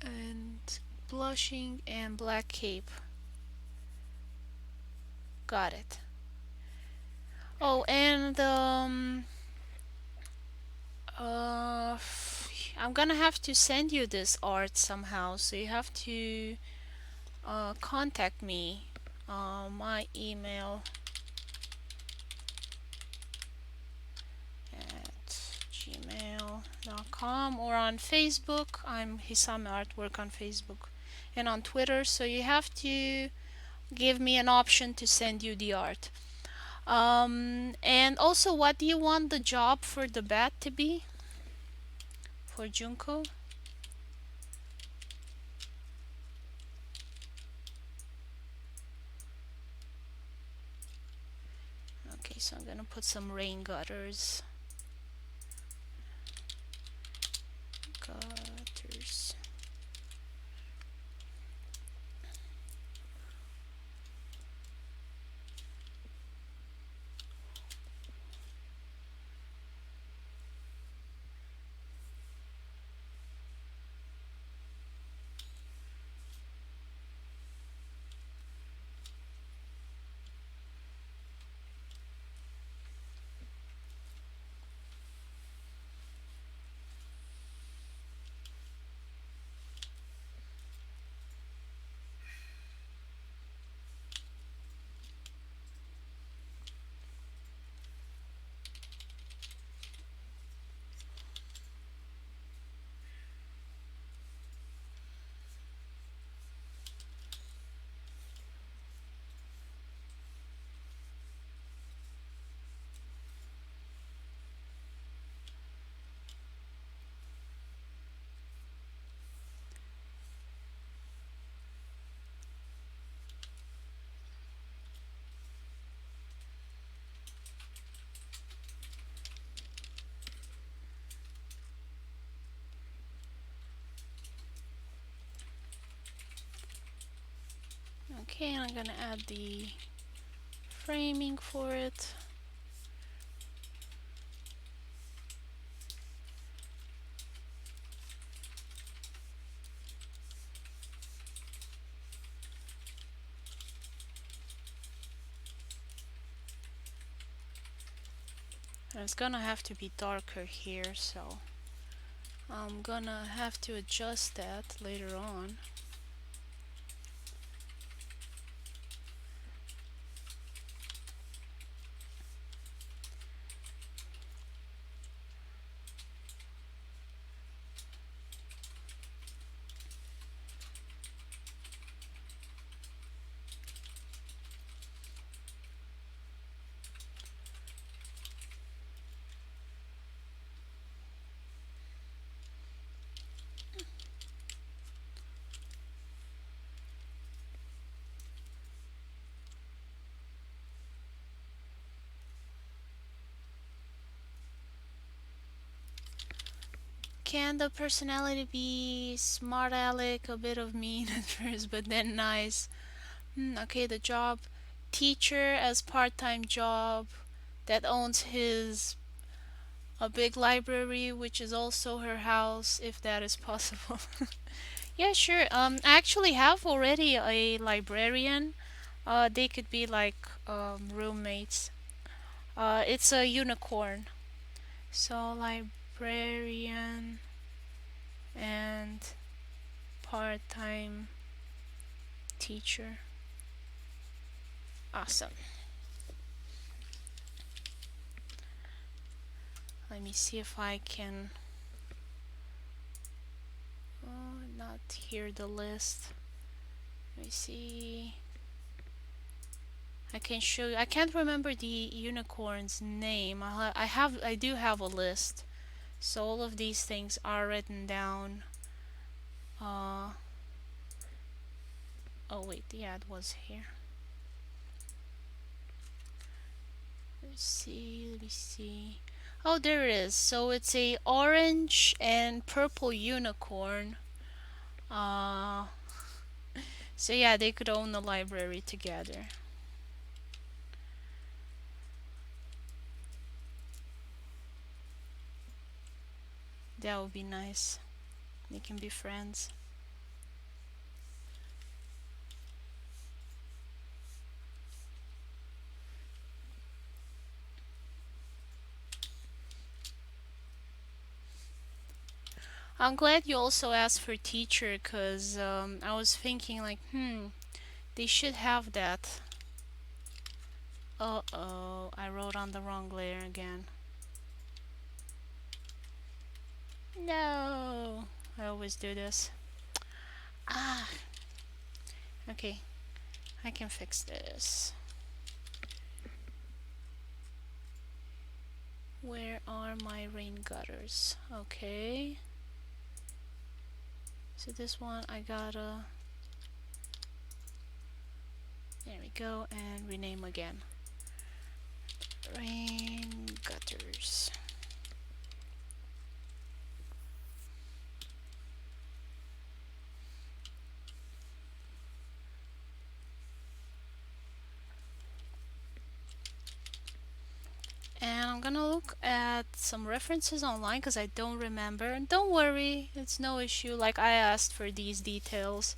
and blushing and black cape. Got it. Oh, and I'm gonna have to send you this art somehow, so you have to contact me. My email at gmail.com or on Facebook. I'm Hisame Artwork on Facebook and on Twitter, so you have to give me an option to send you the art. And also, what do you want the job for the bat to be? For Junko? Okay, so I'm gonna put some rain gutters. Gutters. Okay, and I'm gonna add the framing for it. And it's gonna have to be darker here, so I'm gonna have to adjust that later on. Can the personality be smart aleck, a bit of mean at first, but then nice? Okay, the job. Teacher as part-time job that owns his a big library, which is also her house, if that is possible. Yeah, sure. I actually have already a librarian. They could be like roommates. It's a unicorn. So librarian and part-time teacher. Awesome. Let me see if I can not hear the list. Let me see. I can show you. I can't remember the unicorn's name. I do have a list. So all of these things are written down. Uh, oh wait, yeah, it was here. Let's see, let me see. Oh, there it is. So it's a orange and purple unicorn. Uh, so yeah, they could own the library together. That would be nice. They can be friends. I'm glad you also asked for teacher because I was thinking like, they should have that. Uh-oh, I wrote on the wrong layer again. No, I always do this. Ah, okay, I can fix this. Where are my rain gutters? Okay, so this one I gotta, there we go, and rename again. Rain gutters. And I'm gonna look at some references online because I don't remember. And don't worry, it's no issue. Like I asked for these details.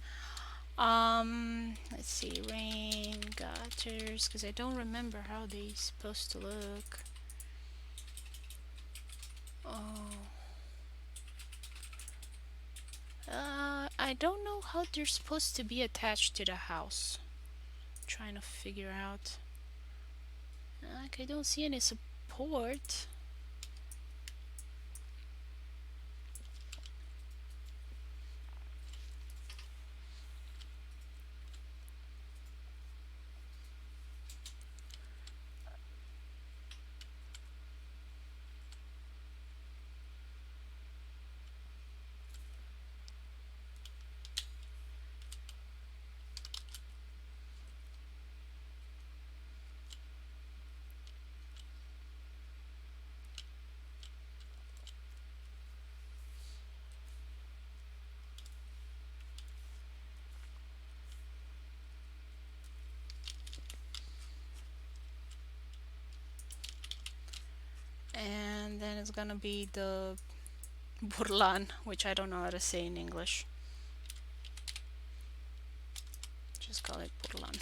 Let's see, rain gutters, because I don't remember how they supposed to look. Oh, I don't know how they're supposed to be attached to the house. I'm trying to figure out. Like I don't see any support. And then it's gonna be the burlan, which I don't know how to say in English. Just call it burlan.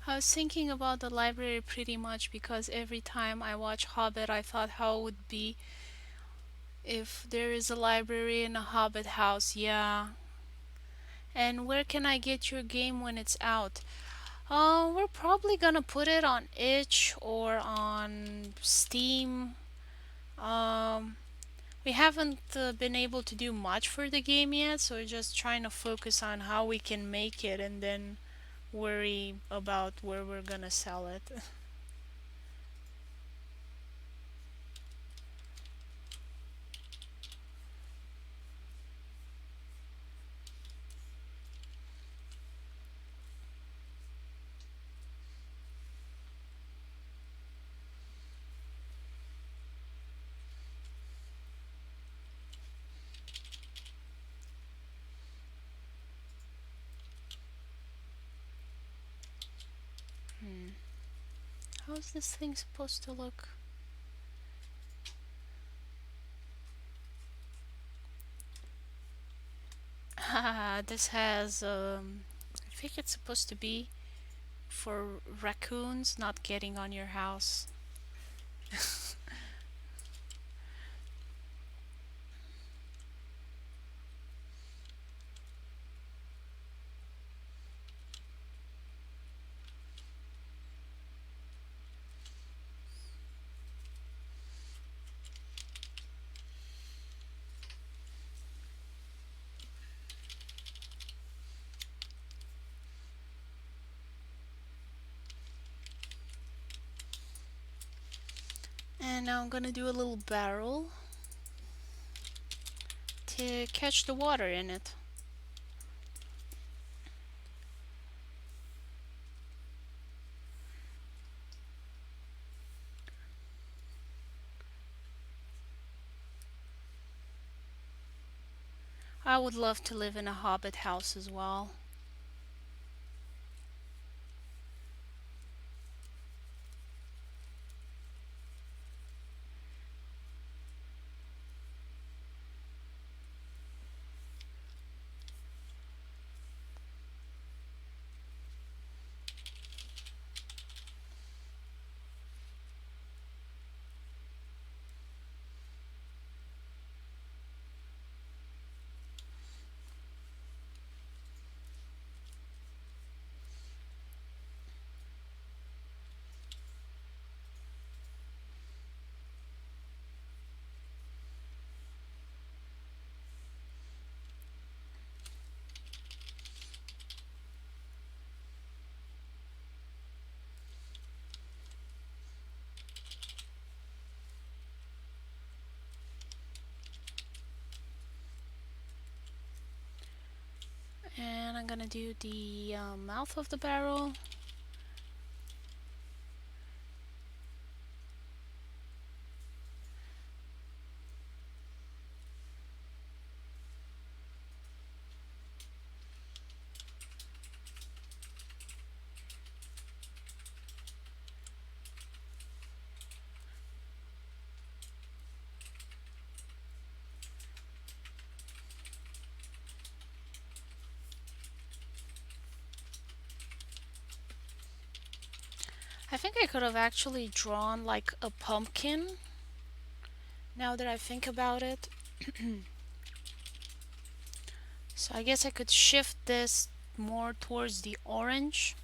I was thinking about the library pretty much because every time I watch Hobbit, I thought how it would be if there is a library in a Hobbit house. Yeah. And where can I get your game when it's out? We're probably gonna put it on itch or on Steam. Um, we haven't been able to do much for the game yet, so we're just trying to focus on how we can make it and then worry about where we're gonna sell it. Hmm. How is this thing supposed to look? This has, I think it's supposed to be for raccoons not getting on your house. And now I'm gonna do a little barrel to catch the water in it. I would love to live in a hobbit house as well. And I'm gonna do the mouth of the barrel. I think I could have actually drawn like a pumpkin now that I think about it. So I guess I could shift this more towards the orange.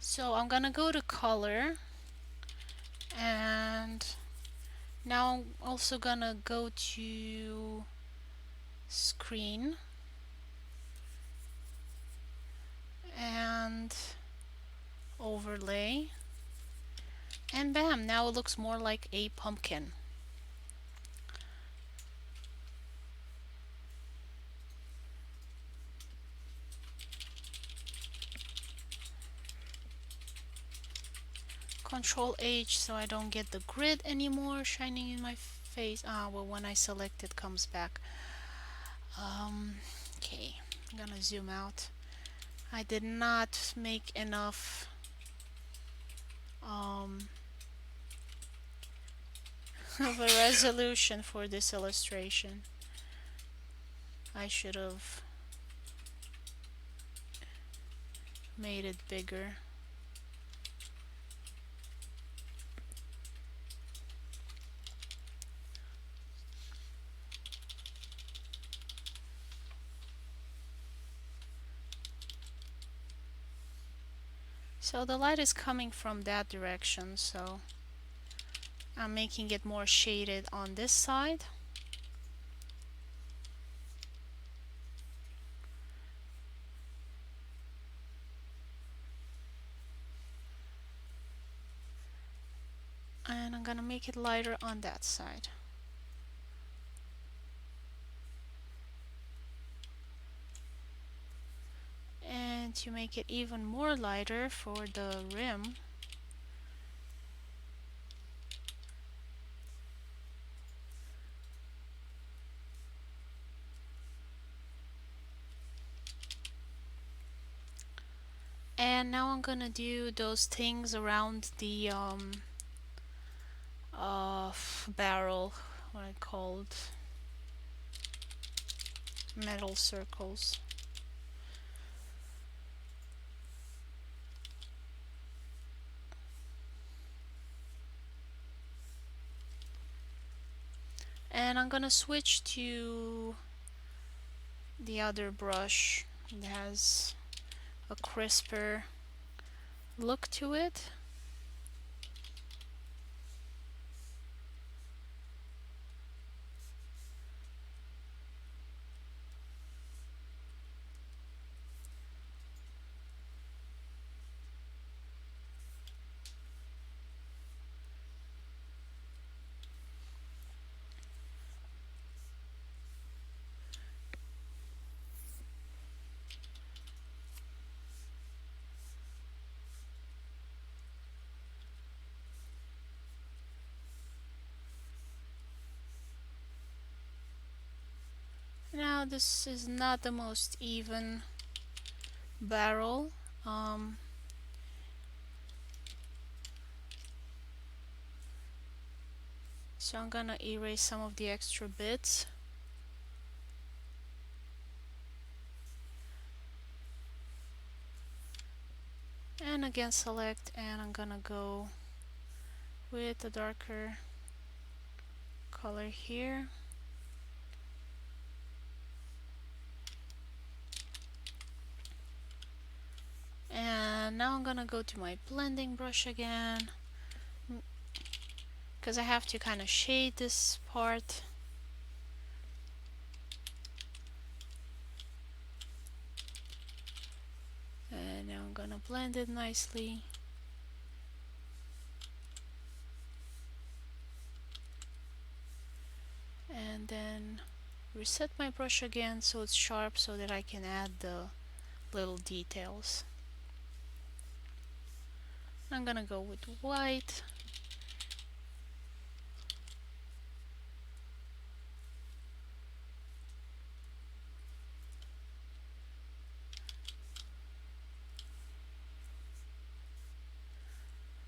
So I'm gonna go to color, and now I'm also gonna go to screen and overlay, and bam, now it looks more like a pumpkin. Control H so I don't get the grid anymore shining in my face. Well, when I select it comes back. Okay, I'm gonna zoom out. I did not make enough of a resolution for this illustration. I should have made it bigger. So the light is coming from that direction, so I'm making it more shaded on this side. And I'm gonna make it lighter on that side. And to make it even more lighter for the rim, and now I'm gonna do those things around the barrel, what I called metal circles. And I'm gonna switch to the other brush that has a crisper look to it. now this is not the most even barrel. Um, so I'm gonna erase some of the extra bits. And again select, and I'm gonna go with a darker color here. And now I'm gonna go to my blending brush again, because I have to kind of shade this part. And now I'm gonna blend it nicely. And then reset my brush again so it's sharp, so that I can add the little details. I'm gonna go with white.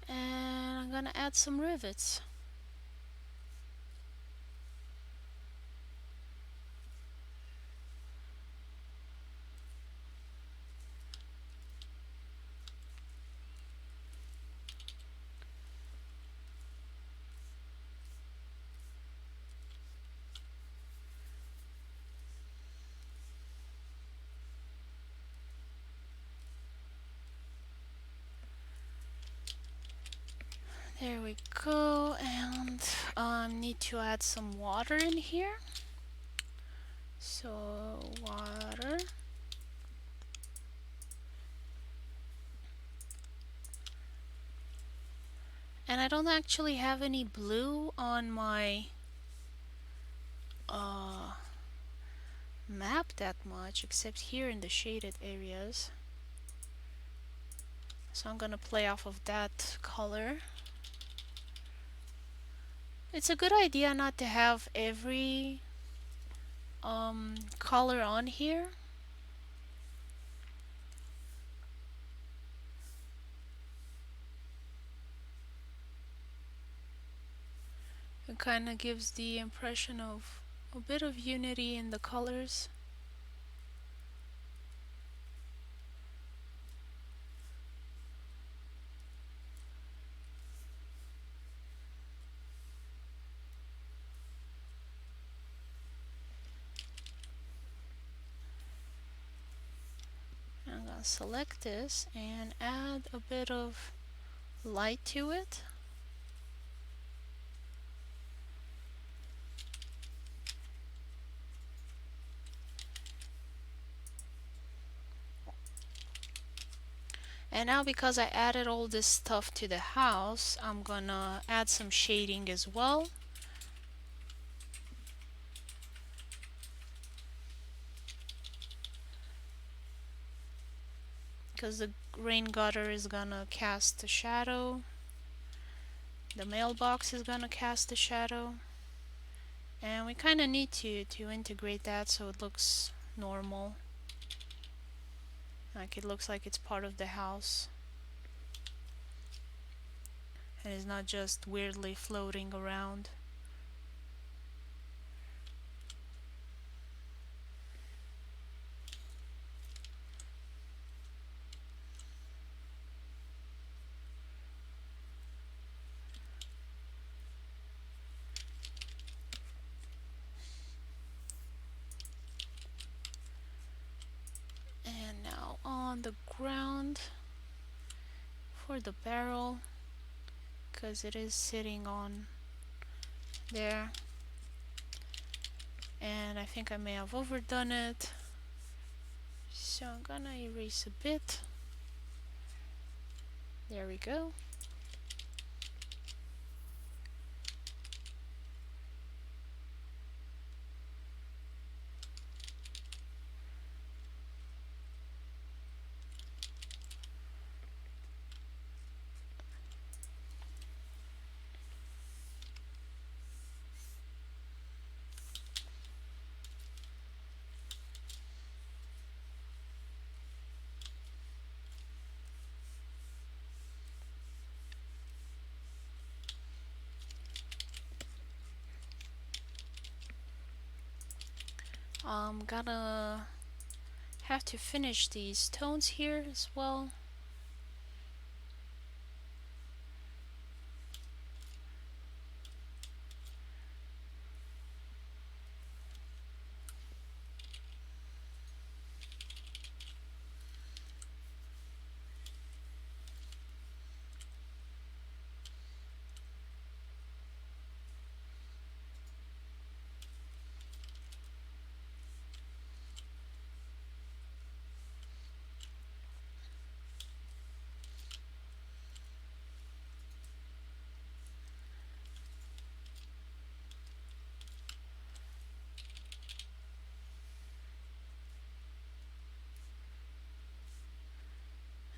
And I'm gonna add some rivets. There we go. And need to add some water in here. So water. And I don't actually have any blue on my map that much, except here in the shaded areas. So I'm gonna play off of that color. It's a good idea not to have every color on here. It kind of gives the impression of a bit of unity in the colors. I'm gonna select this and add a bit of light to it. And now, because I added all this stuff to the house, I'm gonna add some shading as well. Because the rain gutter is gonna cast a shadow. The mailbox is gonna cast a shadow. And we kind of need to integrate that so it looks normal. Like it looks like it's part of the house. And it's not just weirdly floating around. And now on the ground for the barrel, because it is sitting on there. And I think I may have overdone it. So I'm gonna erase a bit. There we go. I'm gonna have to finish these stones here as well.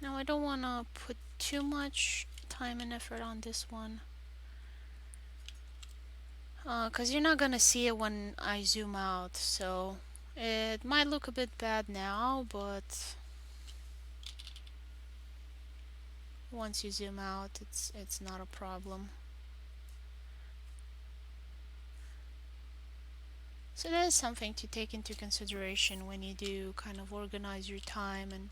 Now I don't want to put too much time and effort on this one, because you're not gonna see it when I zoom out, so it might look a bit bad now, but once you zoom out, it's not a problem. So that is something to take into consideration when you do kind of organize your time and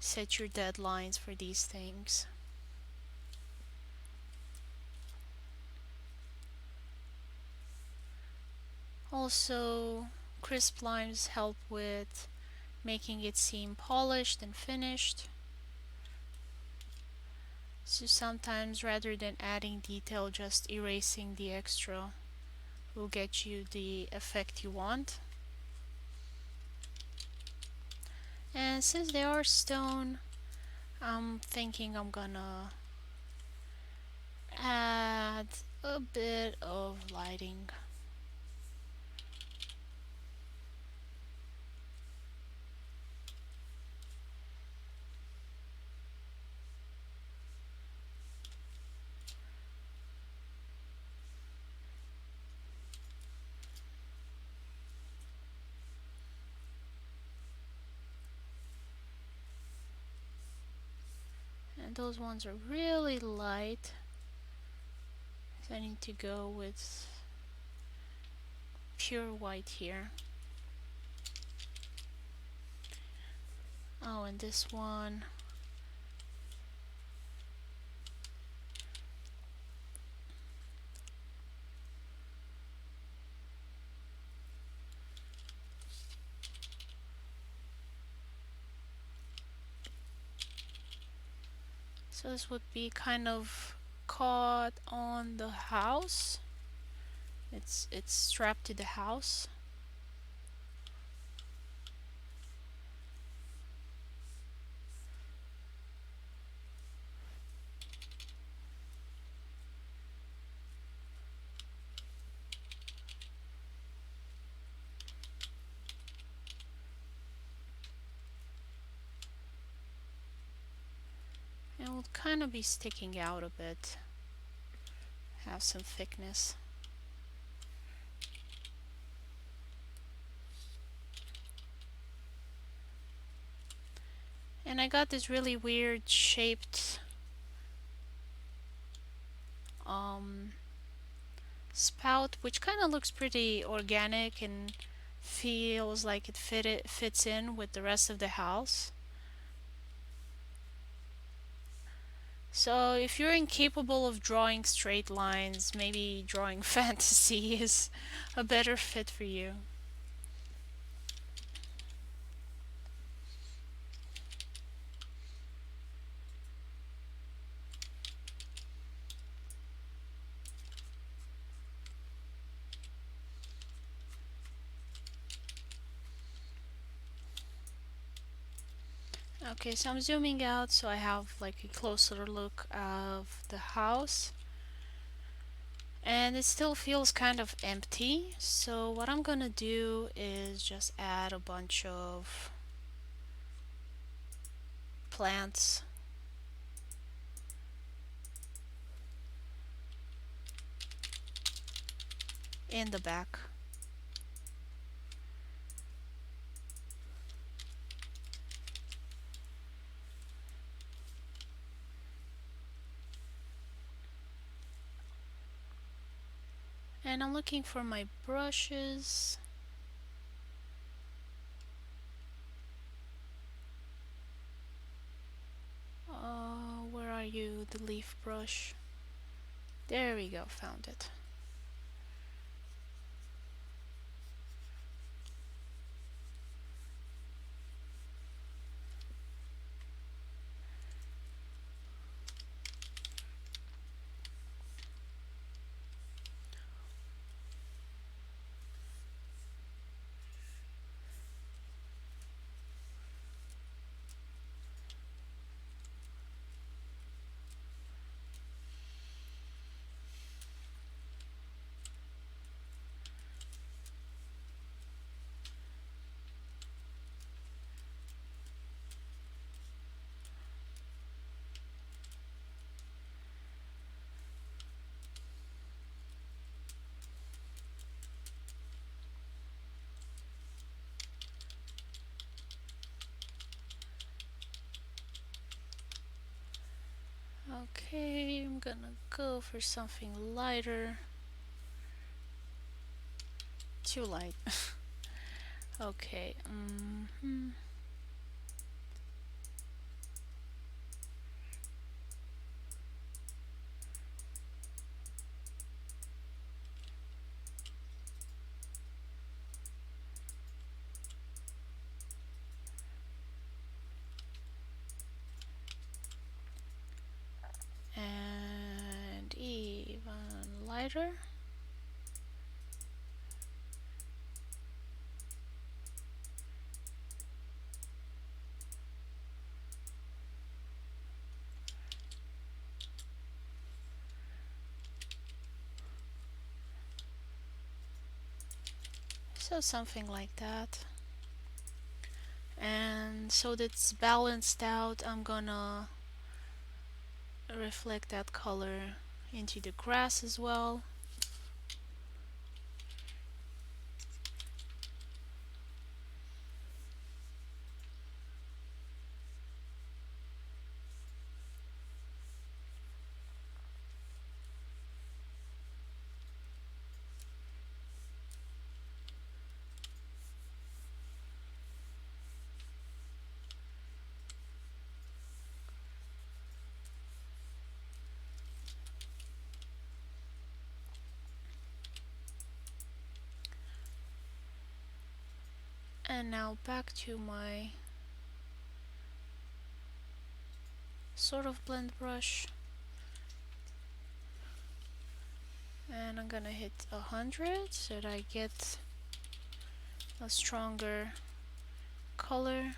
set your deadlines for these things. Also, crisp lines help with making it seem polished and finished. So sometimes rather than adding detail, just erasing the extra will get you the effect you want. And since they are stone, I'm thinking I'm gonna add a bit of lighting. And those ones are really light, so I need to go with pure white here. Oh, and this one, so this would be kind of caught on the house. It's strapped to the house. And it will kind of be sticking out a bit, have some thickness. And I got this really weird shaped um, spout, which kind of looks pretty organic and feels like fits in with the rest of the house. So if you're incapable of drawing straight lines, maybe drawing fantasy is a better fit for you. Okay, so I'm zooming out so I have like a closer look of the house. And it still feels kind of empty, so what I'm gonna do is just add a bunch of plants in the back. And I'm looking for my brushes. Where are you? The leaf brush. There we go, found it. Okay, I'm gonna go for something lighter. Too light. Okay. And even lighter. So something like that. And so that's balanced out, I'm gonna reflect that color into the grass as well. And now back to my sort of blend brush. And I'm gonna hit 100 so that I get a stronger color.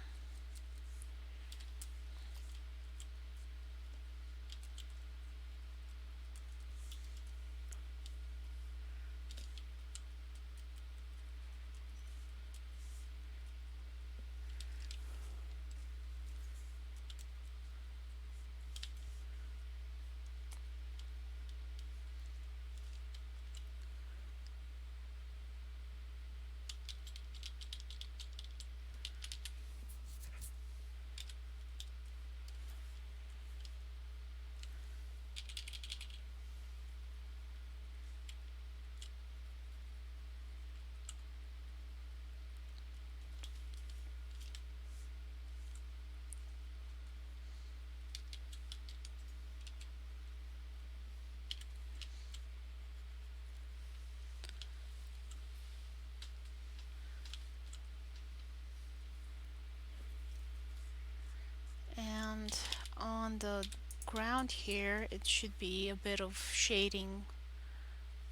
And on the ground here, it should be a bit of shading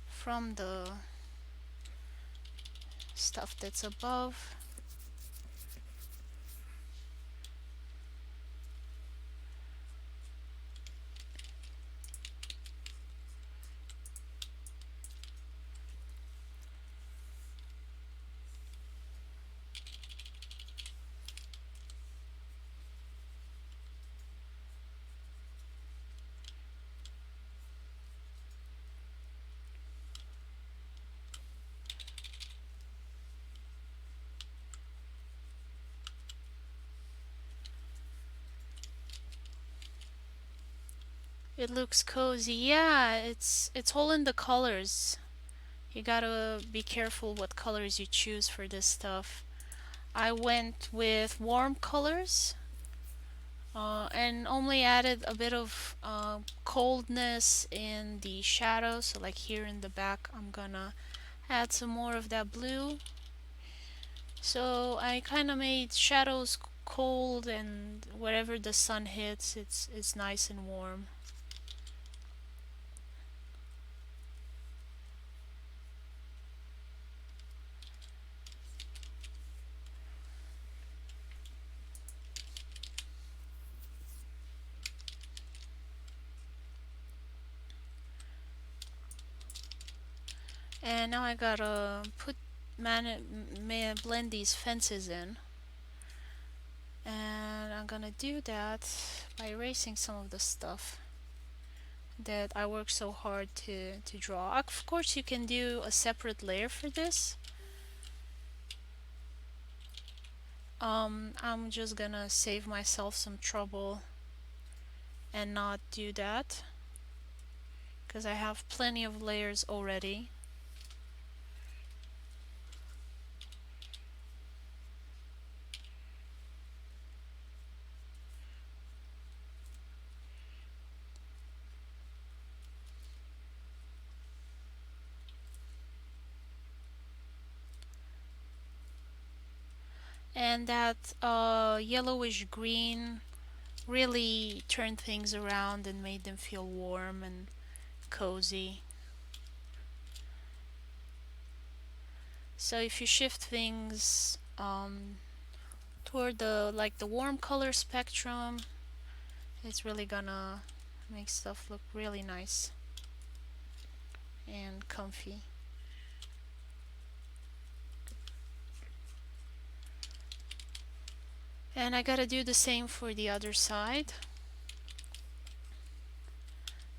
from the stuff that's above. It looks cozy. Yeah, it's all in the colors. You gotta be careful what colors you choose for this stuff. I went with warm colors. And only added a bit of coldness in the shadows. So like here in the back, I'm gonna add some more of that blue. So I kind of made shadows cold, and wherever the sun hits, it's nice and warm. And now I gotta blend these fences in. And I'm gonna do that by erasing some of the stuff that I worked so hard to draw. Of course, you can do a separate layer for this. I'm just gonna save myself some trouble and not do that because I have plenty of layers already. And that yellowish green really turned things around and made them feel warm and cozy. So if you shift things toward the warm color spectrum, it's really gonna make stuff look really nice and comfy. And I gotta do the same for the other side.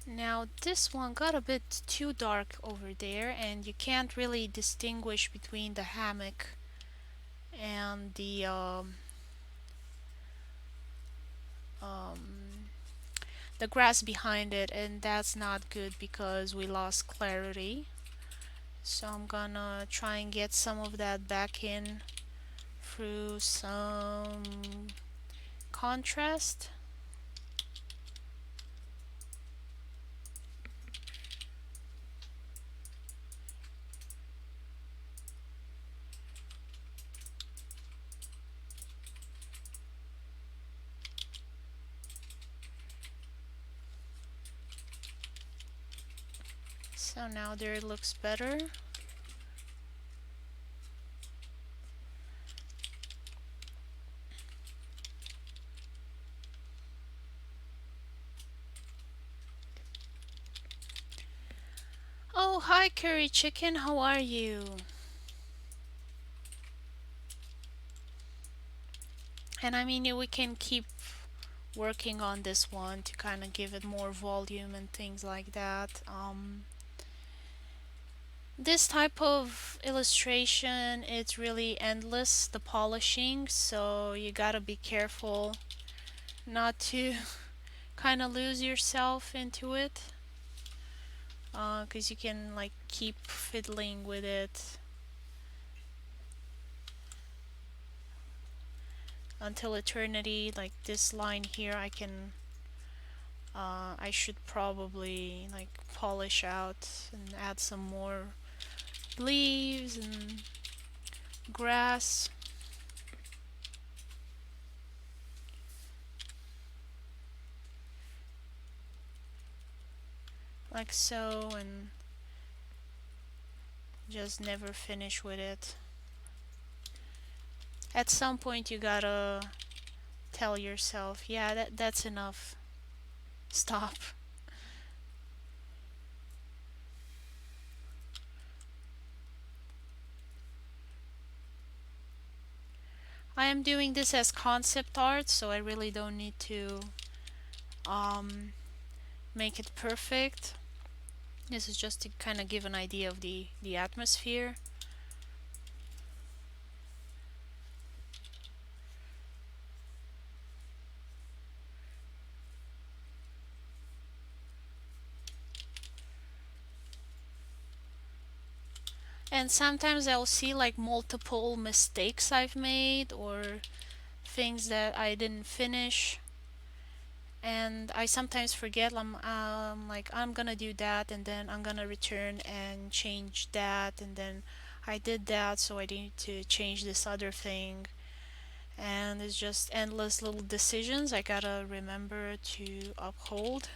Now this one got a bit too dark over there, and you can't really distinguish between the hammock and um, the grass behind it, and that's not good because we lost clarity. So I'm gonna try and get some of that back in through some contrast. So now there it looks better. Oh, hi Curry Chicken, how are you? And I mean, we can keep working on this one to kind of give it more volume and things like that. This type of illustration, it's really endless, the polishing, so you gotta be careful not to kind of lose yourself into it, because you can like keep fiddling with it until eternity. Like this line here, I should probably like polish out and add some more leaves and grass, like so, and just never finish with it. At some point you gotta tell yourself, yeah, that's enough. Stop. I am doing this as concept art, so I really don't need to um, make it perfect. This is just to kind of give an idea of the atmosphere. And sometimes I'll see like multiple mistakes I've made or things that I didn't finish. And I sometimes forget. I'm like, I'm gonna do that, and then I'm gonna return and change that, and then I did that, so I need to change this other thing. And it's just endless little decisions I gotta remember to uphold.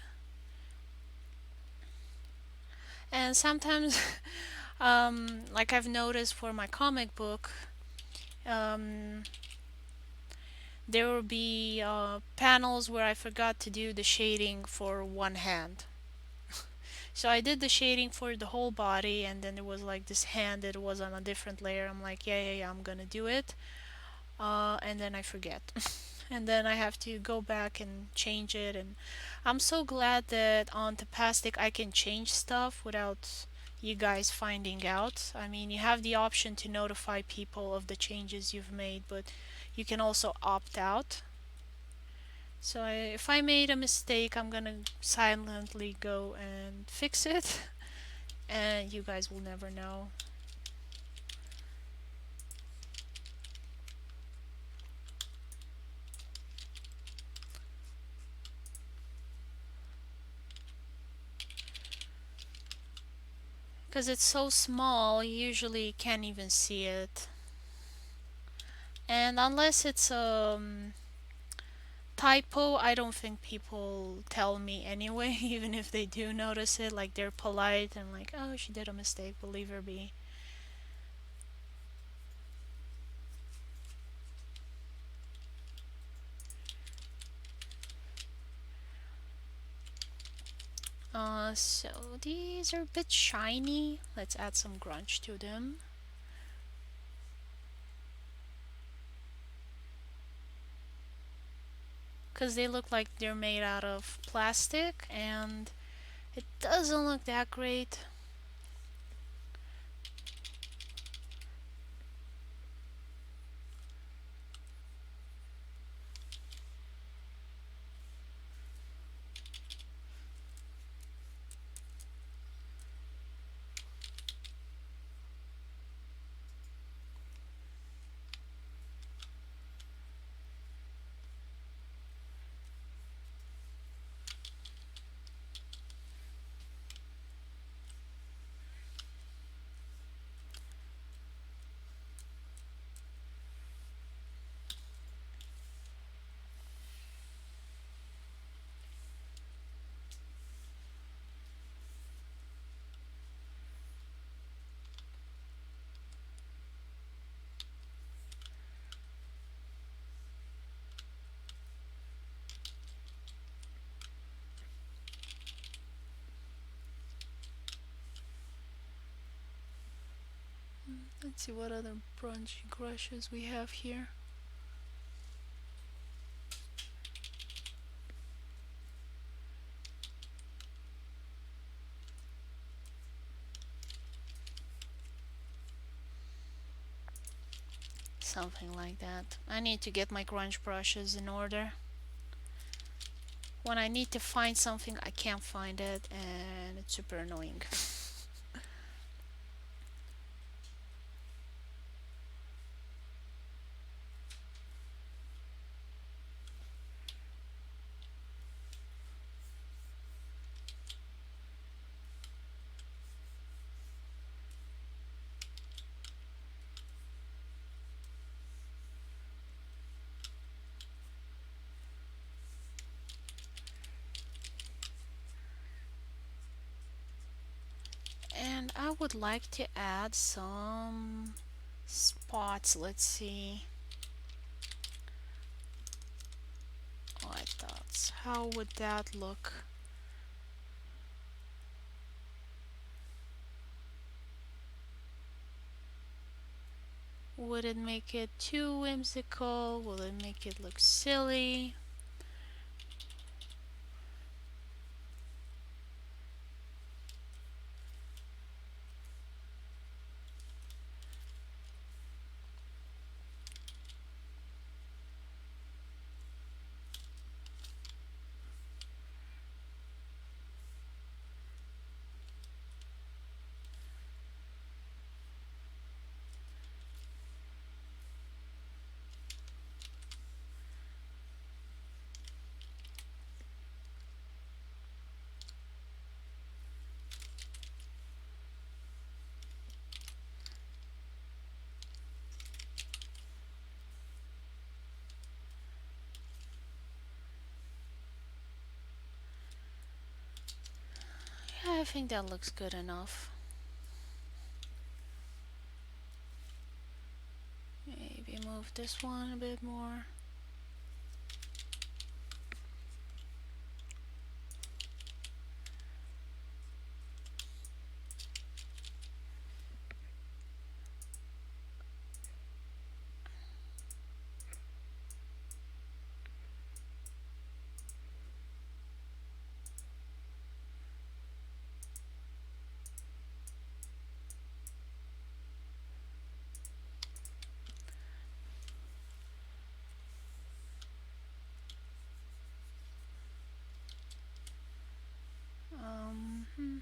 And sometimes, like I've noticed for my comic book, um, there will be panels where I forgot to do the shading for one hand. So I did the shading for the whole body, and then there was like this hand that was on a different layer. I'm like, yeah, yeah, yeah, I'm gonna do it. And then I forget. And then I have to go back and change it. And I'm so glad that on Tapastic I can change stuff without you guys finding out. I mean, you have the option to notify people of the changes you've made, but you can also opt out. So if I made a mistake, I'm gonna silently go and fix it, and you guys will never know. Because it's so small, you usually can't even see it. And unless it's typo, I don't think people tell me anyway, even if they do notice it. Like they're polite and like, oh, she did a mistake, we'll leave her be. So these are a bit shiny. Let's add some grunge to them. Because they look like they're made out of plastic and it doesn't look that great. Let's see what other brunchy brushes we have here. Something like that. I need to get my grunge brushes in order. When I need to find something, I can't find it, and it's super annoying. And I would like to add some spots. Let's see. Light dots. How would that look? Would it make it too whimsical? Will it make it look silly? I think that looks good enough. Maybe move this one a bit more. Hmm.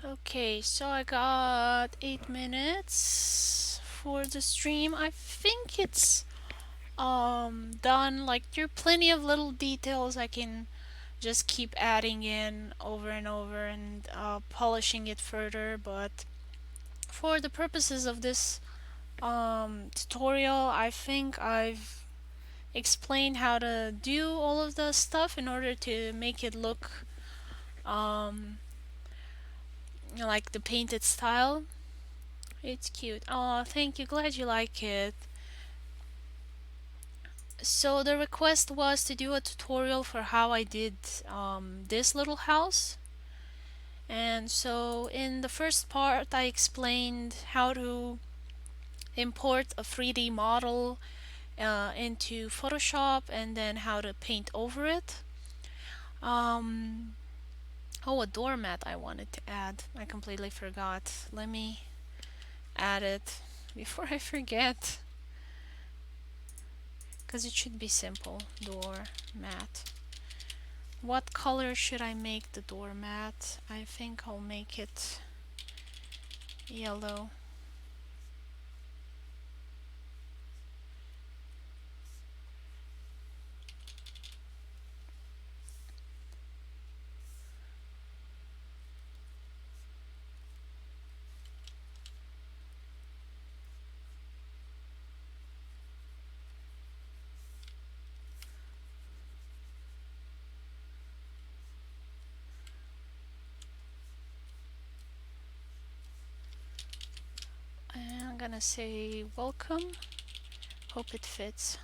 Okay, so I got 8 minutes for the stream. I think it's done. Like there are plenty of little details I can just keep adding in over and over and polishing it further, but for the purposes of this tutorial, I think I've explained how to do all of the stuff in order to make it look um, like the painted style. It's cute. Oh, thank you. Glad you like it. So the request was to do a tutorial for how I did this little house. And so in the first part, I explained how to import a 3D model into Photoshop and then how to paint over it. Um, oh, a doormat I wanted to add. I completely forgot. Let me add it before I forget. Because it should be simple. Doormat. What color should I make the doormat? I think I'll make it yellow. And I'm gonna say welcome. Hope it fits.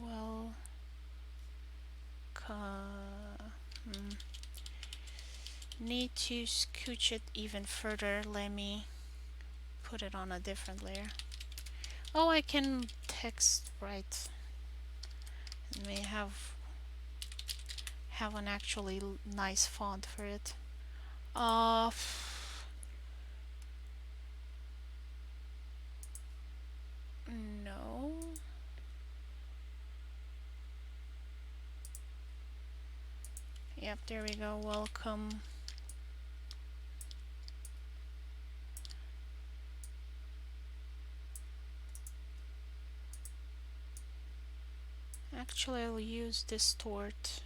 Well, need to scooch it even further. Let me put it on a different layer. Oh, I can text right. It may have an actually nice font for it. Uh, no. Yep, there we go. Welcome. Actually, I'll use distort.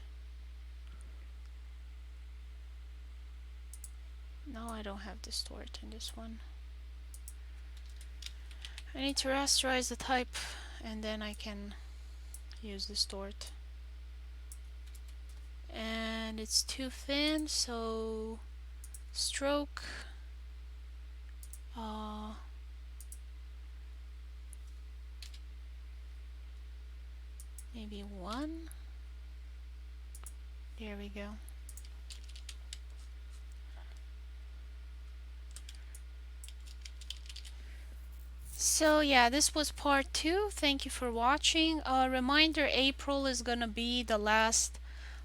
No, I don't have distort in this one. I need to rasterize the type and then I can use distort. And it's too thin, so stroke. Maybe 1. There we go. So yeah, this was part 2. Thank you for watching. A reminder, April is gonna be the last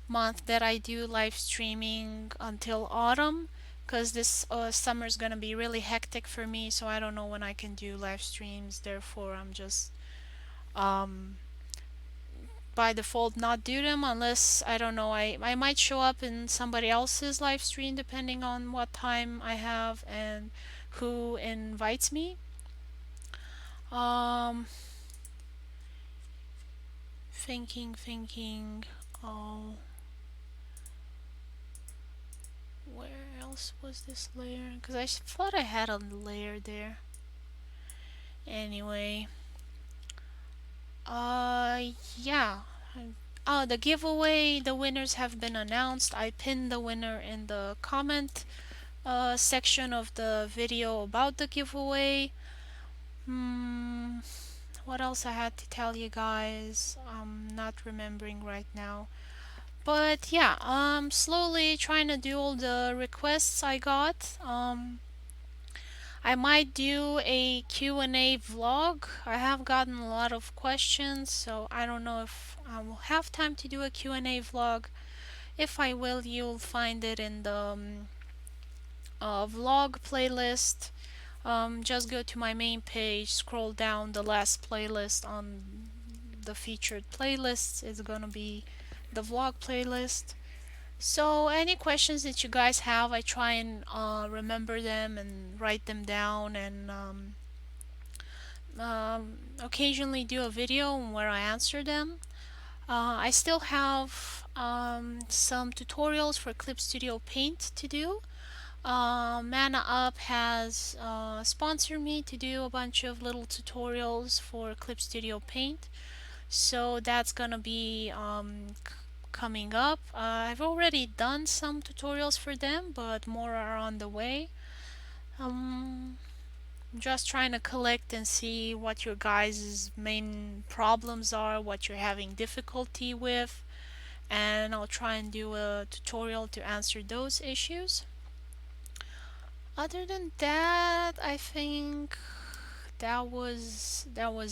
month that I do live streaming until autumn. because this summer is gonna be really hectic for me, so I don't know when I can do live streams. Therefore, I'm just um, by default not do them unless I don't know. I might show up in somebody else's live stream depending on what time I have and who invites me. Um, thinking. Oh, where else was this layer? Because I thought I had a layer there. Anyway, uh, yeah. Oh, the giveaway, the winners have been announced. I pinned the winner in the comment section of the video about the giveaway. Hmm, what else I had to tell you guys? I'm not remembering right now. But yeah, slowly trying to do all the requests I got. I might do a Q&A vlog. I have gotten a lot of questions, so I don't know if I will have time to do a Q&A vlog. If I will, you'll find it in the vlog playlist. Just go to my main page, scroll down the last playlist on the featured playlists. It's gonna be the vlog playlist. So any questions that you guys have, I try and remember them and write them down, and occasionally do a video where I answer them. I still have some tutorials for Clip Studio Paint to do. Mana Up has sponsored me to do a bunch of little tutorials for Clip Studio Paint, so that's gonna be coming up. I've already done some tutorials for them, but more are on the way. Um, just trying to collect and see what your guys' main problems are, what you're having difficulty with, and I'll try and do a tutorial to answer those issues. Other than that, I think that was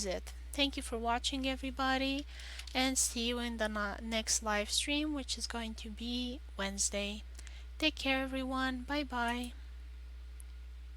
it. Thank you for watching, everybody, and see you in the next live stream, which is going to be Wednesday. Take care, everyone. Bye bye.